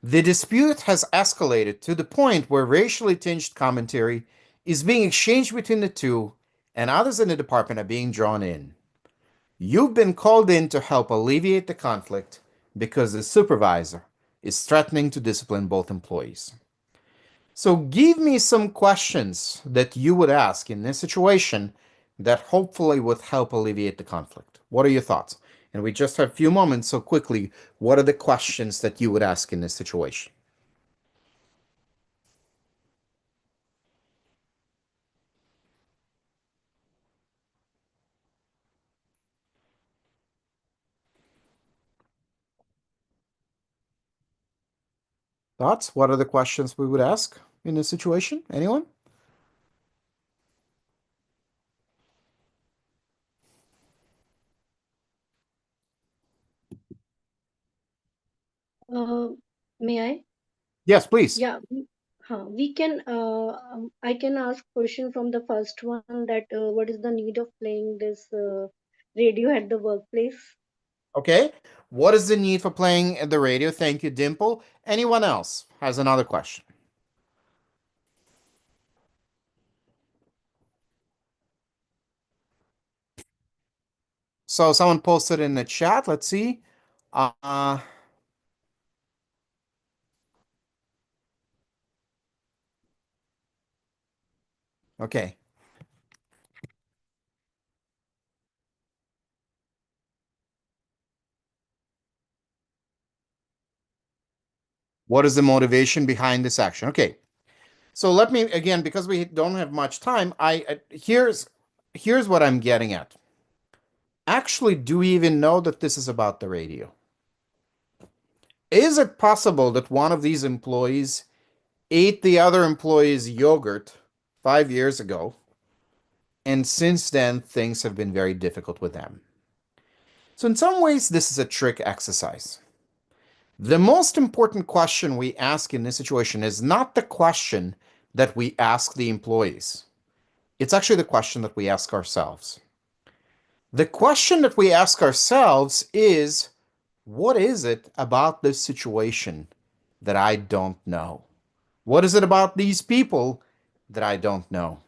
B: The dispute has escalated to the point where racially tinged commentary is being exchanged between the two, and others in the department are being drawn in. You've been called in to help alleviate the conflict because the supervisor is threatening to discipline both employees. So, give me some questions that you would ask in this situation that hopefully would help alleviate the conflict. What are your thoughts? And we just have a few moments, so quickly, what are the questions that you would ask in this situation? Thoughts? What are the questions we would ask in this situation? Anyone?
G: May I?
B: Yes, please.
G: Yeah, we can. I can ask question from the first one that what is the need of playing this radio at the workplace?
B: Okay. What is the need for playing the radio? Thank you, Dimple. Anyone else has another question? So someone posted in the chat. Let's see. Okay. What is the motivation behind this action? Okay. So let me again, because we don't have much time, here's what I'm getting at. Actually, do we even know that this is about the radio? Is it possible that one of these employees ate the other employee's yogurt 5 years ago, and since then things have been very difficult with them? So in some ways, this is a trick exercise. The most important question we ask in this situation is not the question that we ask the employees. It's actually the question that we ask ourselves. The question that we ask ourselves is, what is it about this situation that I don't know? What is it about these people that I don't know?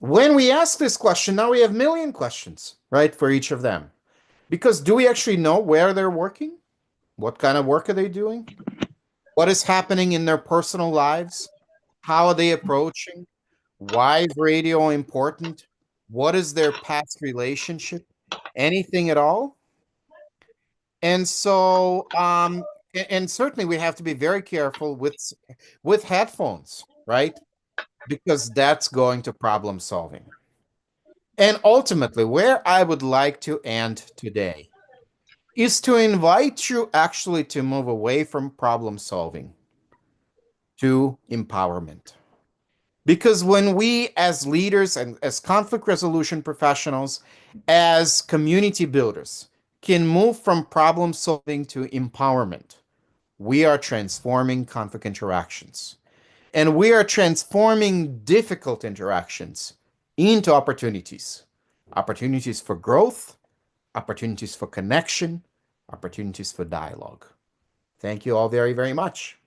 B: When we ask this question, now we have a million questions, right, for each of them. Because do we actually know where they're working? What kind of work are they doing? What is happening in their personal lives? How are they approaching? Why is radio important? What is their past relationship? Anything at all? And so, and certainly we have to be very careful with headphones, right? Because that's going to problem solving. And ultimately, where I would like to end today is to invite you actually to move away from problem solving to empowerment. Because when we, as leaders and as conflict resolution professionals, as community builders, can move from problem solving to empowerment, we are transforming conflict interactions. And we are transforming difficult interactions into opportunities. Opportunities for growth, opportunities for connection, opportunities for dialogue. Thank you all very, very much.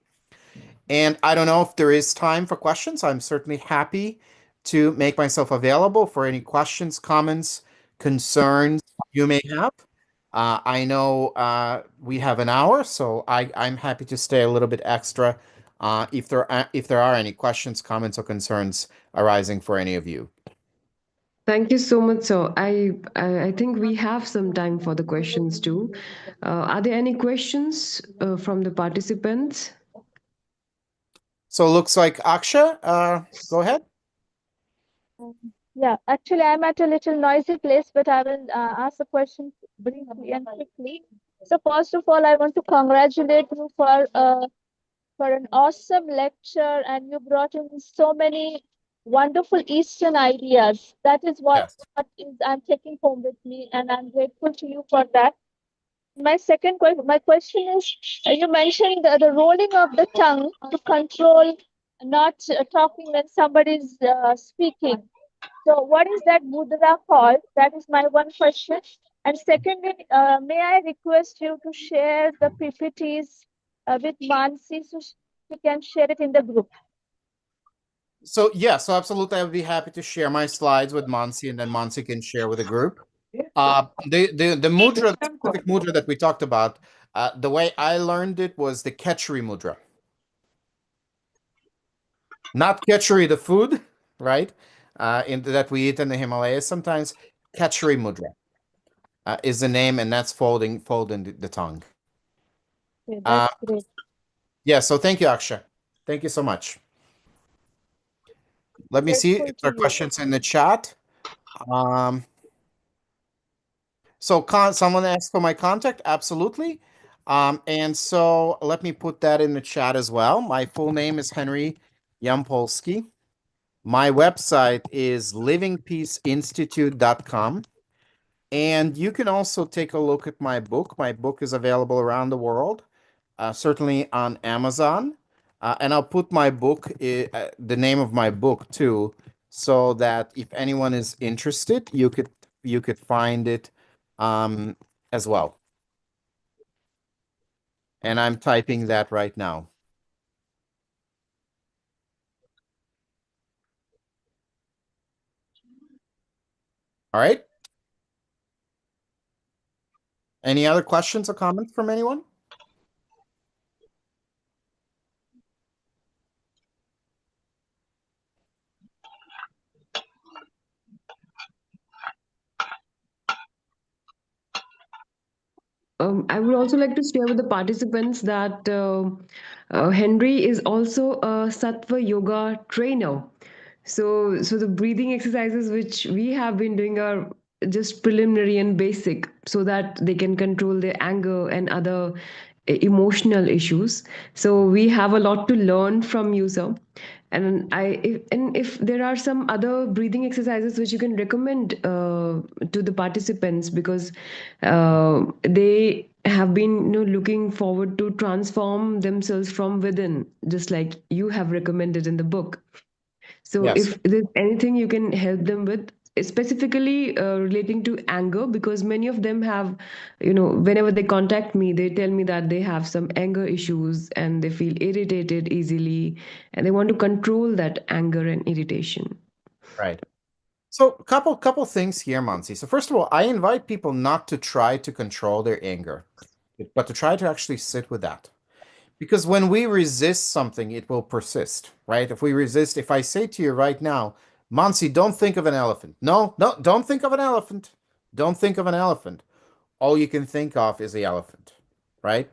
B: And I don't know if there is time for questions. I'm certainly happy to make myself available for any questions, comments, concerns you may have. I know we have an hour, so I'm happy to stay a little bit extra if there are any questions, comments, or concerns arising for any of you.
A: Thank you so much. So I think we have some time for the questions too. Are there any questions from the participants?
B: So it looks like Aksha, go ahead.
I: Yeah, actually, I'm at a little noisy place, but I will ask the question briefly and quickly. So first of all, I want to congratulate you for an awesome lecture, and you brought in so many wonderful Eastern ideas. That is what
B: Yes.
I: is I'm taking home with me, and I'm grateful to you for that. My question is, you mentioned the rolling of the tongue to control not talking when somebody is speaking. So what is that mudra called? That is my one question. And secondly, may I request you to share the PPTs with Mansi so she can share it in the group?
B: So yeah, so absolutely, I would be happy to share my slides with Mansi, and then Mansi can share with the group. The mudra, the specific mudra that we talked about, the way I learned it was the Khechri mudra. Not Khechri, the food, right? That we eat in the Himalayas sometimes. Khechri mudra is the name, and that's folding the tongue.
I: Okay,
B: Uh,
I: that's great.
B: yeah, so thank you, Akshay. Thank you so much. Let me see
I: Grateful
B: if
I: to
B: there are
I: you.
B: questions in the chat. So someone asked for my contact? Absolutely. And so let me put that in the chat as well. My full name is Henry Yampolsky. My website is livingpeaceinstitute.com. And you can also take a look at my book. My book is available around the world, certainly on Amazon. And I'll put my book, the name of my book too, so that if anyone is interested, you could find it as well. And I'm typing that right now. All right. Any other questions or comments from anyone?
A: I would also like to share with the participants that Henry is also a Sattva yoga trainer. So the breathing exercises which we have been doing are just preliminary and basic, so that they can control their anger and other emotional issues. So we have a lot to learn from you, sir. And if there are some other breathing exercises which you can recommend to the participants, because they have been, looking forward to transform themselves from within, just like you have recommended in the book. So
B: Yes.
A: if there's anything you can help them with, specifically relating to anger, because many of them have, whenever they contact me, they tell me that they have some anger issues and they feel irritated easily, and they want to control that anger and irritation.
B: Right. So couple things here, Mansi. So first of all, I invite people not to try to control their anger, but to try to actually sit with that. Because when we resist something, it will persist, right? If we resist, if I say to you right now, Mansi, don't think of an elephant. No, don't think of an elephant. Don't think of an elephant. All you can think of is the elephant, right?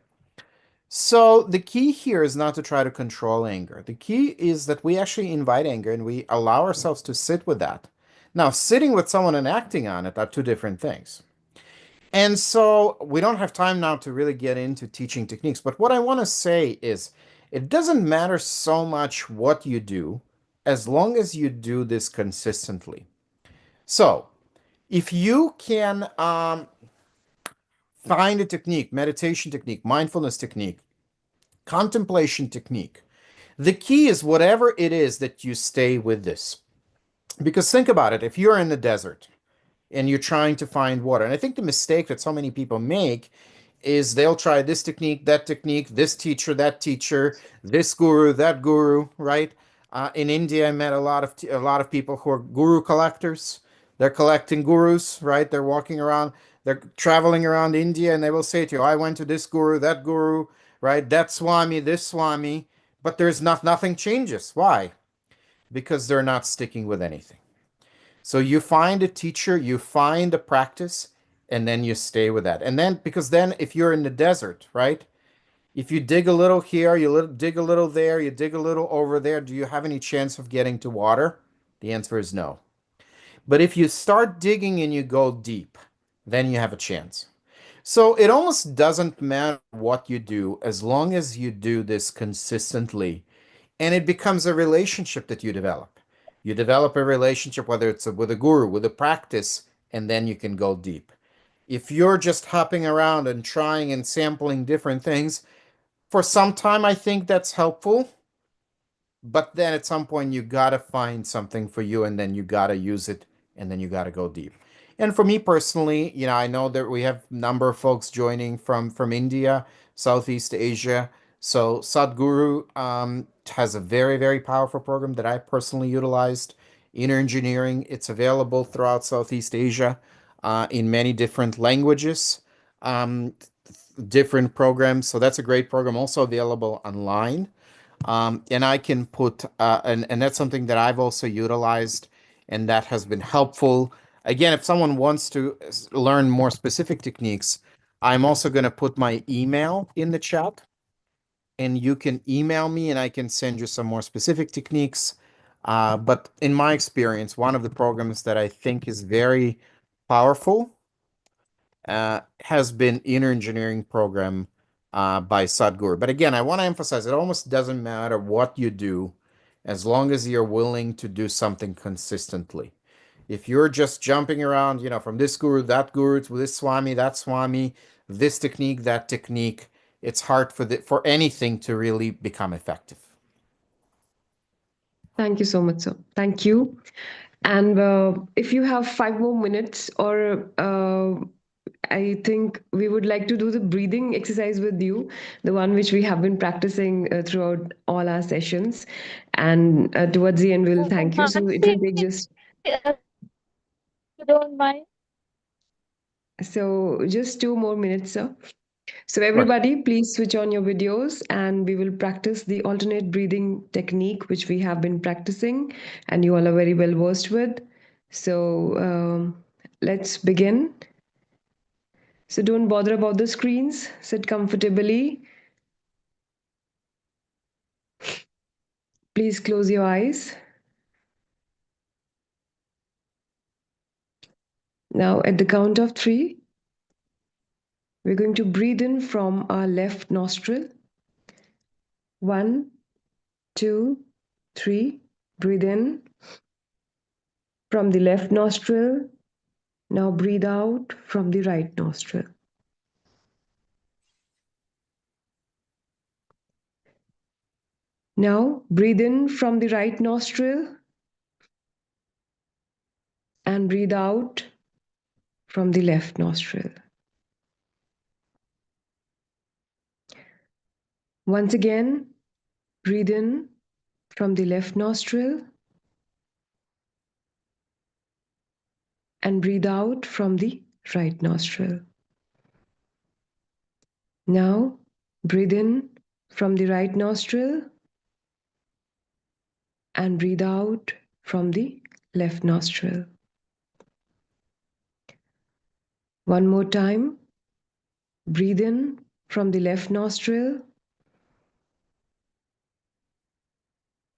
B: So the key here is not to try to control anger. The key is that we actually invite anger and we allow ourselves to sit with that. Now, sitting with someone and acting on it are two different things. And so we don't have time now to really get into teaching techniques, but what I want to say is it doesn't matter so much what you do as long as you do this consistently. So if you can find a technique, meditation technique, mindfulness technique, contemplation technique, the key is whatever it is that you stay with this. Because think about it, if you're in the desert and you're trying to find water, and I think the mistake that so many people make is they'll try this technique, this teacher, this guru, that guru, right? In India, I met a lot of people who are guru collectors. They're collecting gurus, right? They're walking around, they're traveling around India, and they will say to you, "I went to this guru, that guru, right? That Swami, this Swami," but there's nothing changes. Why? Because they're not sticking with anything. So you find a teacher, you find a practice, and then you stay with that. And then, because then if you're in the desert, right? If you dig a little here, dig a little there, you dig a little over there, do you have any chance of getting to water? The answer is no. But if you start digging and you go deep, then you have a chance. So it almost doesn't matter what you do as long as you do this consistently, and it becomes a relationship that you develop. You develop a relationship, whether it's with a guru, with a practice, and then you can go deep. If you're just hopping around and trying and sampling different things, for some time, I think that's helpful. but then at some point you gotta find something for you, and then you gotta use it, and then you gotta go deep. And for me personally, I know that we have a number of folks joining from India, Southeast Asia. So Sadhguru has a very, very powerful program that I personally utilized. Inner Engineering. It's available throughout Southeast Asia in many different languages, um, different programs. So that's a great program, also available online. And I can put, and that's something that I've also utilized, and that has been helpful. Again, if someone wants to learn more specific techniques, I'm also going to put my email in the chat, and you can email me and I can send you some more specific techniques. But in my experience, one of the programs that I think is very powerful has been Inner Engineering program by Sadhguru. But again, I want to emphasize it almost doesn't matter what you do as long as you're willing to do something consistently. If you're just jumping around, from this guru, to this swami, that swami, this technique, that technique, it's hard for anything to really become effective.
A: Thank you so much, sir. Thank you. And if you have 5 more minutes, or I think we would like to do the breathing exercise with you, the one which we have been practicing throughout all our sessions. And towards the end, we'll thank you. So it will take just
I: you don't mind.
A: So just 2 more minutes, sir. So everybody, please switch on your videos and we will practice the alternate breathing technique, which we have been practicing and you all are very well versed with. So let's begin. So don't bother about the screens. Sit comfortably. Please close your eyes. Now at the count of 3, we're going to breathe in from our left nostril. 1, 2, 3. Breathe in from the left nostril. Now breathe out from the right nostril. Now breathe in from the right nostril and breathe out from the left nostril. Once again, breathe in from the left nostril and breathe out from the right nostril. Now breathe in from the right nostril and breathe out from the left nostril. One more time. Breathe in from the left nostril.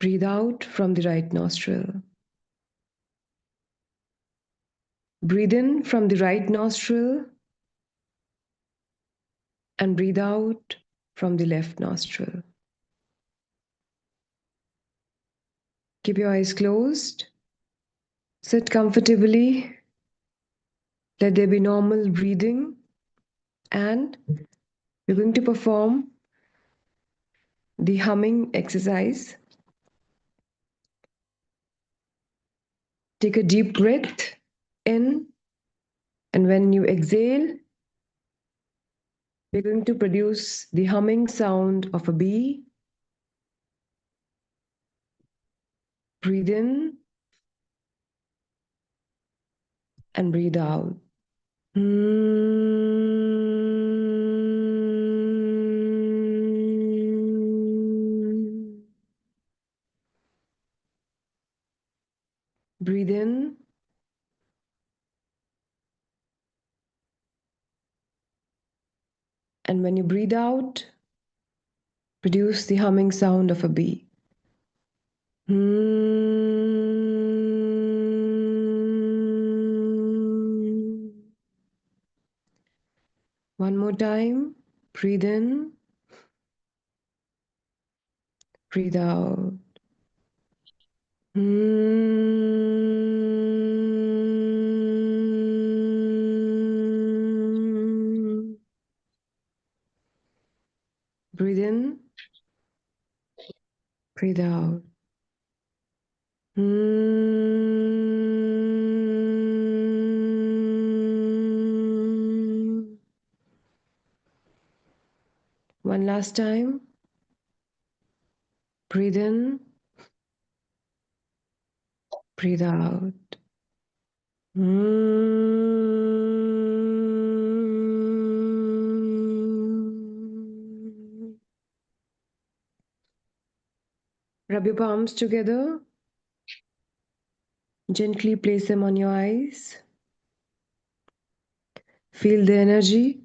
A: Breathe out from the right nostril. Breathe in from the right nostril and breathe out from the left nostril. Keep your eyes closed. Sit comfortably. Let there be normal breathing. And we're going to perform the humming exercise. Take a deep breath in, and when you exhale, we're going to produce the humming sound of a bee. Breathe in and breathe out. Breathe in and when you breathe out, produce the humming sound of a bee. One more time. Breathe in, breathe out. Breathe in, breathe out. One last time. Breathe in. Breathe out. Rub your palms together. Gently place them on your eyes. Feel the energy.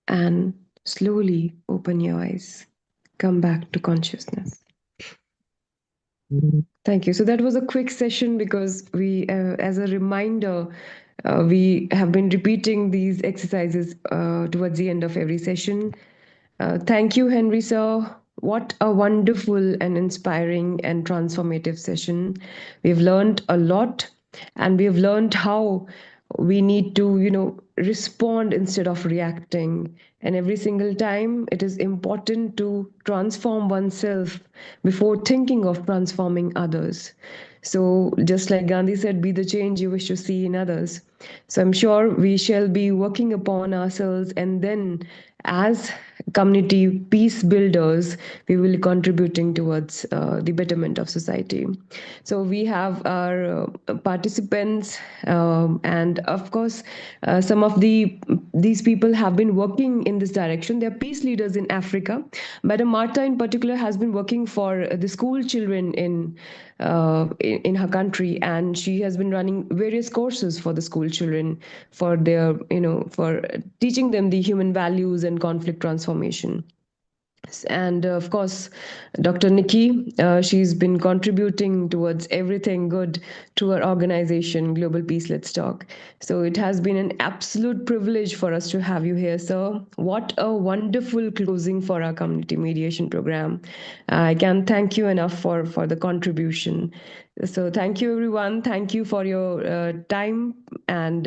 A: And slowly open your eyes. Come back to consciousness. Thank you. So that was a quick session because we, as a reminder, we have been repeating these exercises towards the end of every session. Thank you, Henry sir. What a wonderful and inspiring and transformative session. We've learned a lot, and we've learned how we need to, respond instead of reacting. And every single time, it is important to transform oneself before thinking of transforming others. So, just like Gandhi said, be the change you wish to see in others. So, I'm sure we shall be working upon ourselves, and then, as community peace builders, we will be contributing towards the betterment of society. So we have our participants, and of course, some of these people have been working in this direction. They are peace leaders in Africa. Madam Marta, in particular, has been working for the school children in her country, and she has been running various courses for the school children for their, for teaching them the human values and conflict transformation. And of course, Dr. Nikki, she's been contributing towards everything good to our organization, Global Peace Let's Talk. So it has been an absolute privilege for us to have you here, sir. What a wonderful closing for our community mediation program. I can't thank you enough for the contribution. So thank you, everyone. Thank you for your time and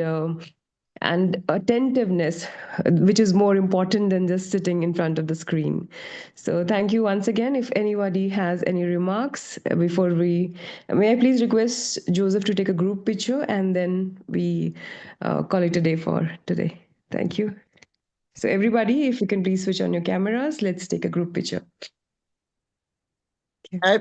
A: attentiveness, which is more important than just sitting in front of the screen. So thank you once again. If anybody has any remarks before may I please request Joseph to take a group picture, and then we call it a day for today. Thank you. So everybody, if you can please switch on your cameras, let's take a group picture.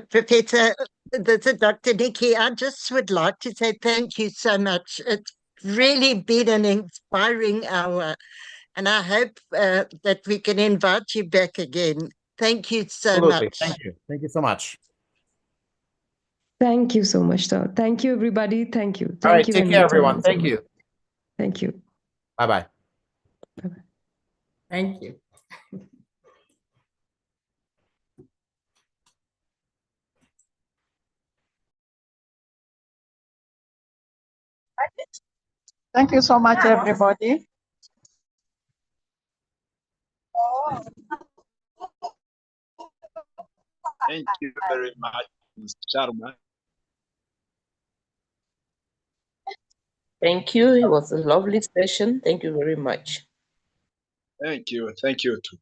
C: Professor, this is Dr. Nikki. I just would like to say thank you so much. It's really been an inspiring hour, and I hope that we can invite you back again. Thank you so
B: Absolutely.
C: much.
B: Thank you. Thank you so much.
A: Thank you so much, sir. Thank you, everybody. Thank you.
B: All right.
A: Thank you,
B: Take care,
A: Henry, sir.
B: everyone. Thank you.
A: Thank you.
B: Bye-bye.
A: Bye-bye.
E: Thank you.
J: Thank you so much, everybody.
K: Thank you very much, Ms. Sharma.
L: Thank you. It was a lovely session. Thank you very much.
K: Thank you. Thank you too.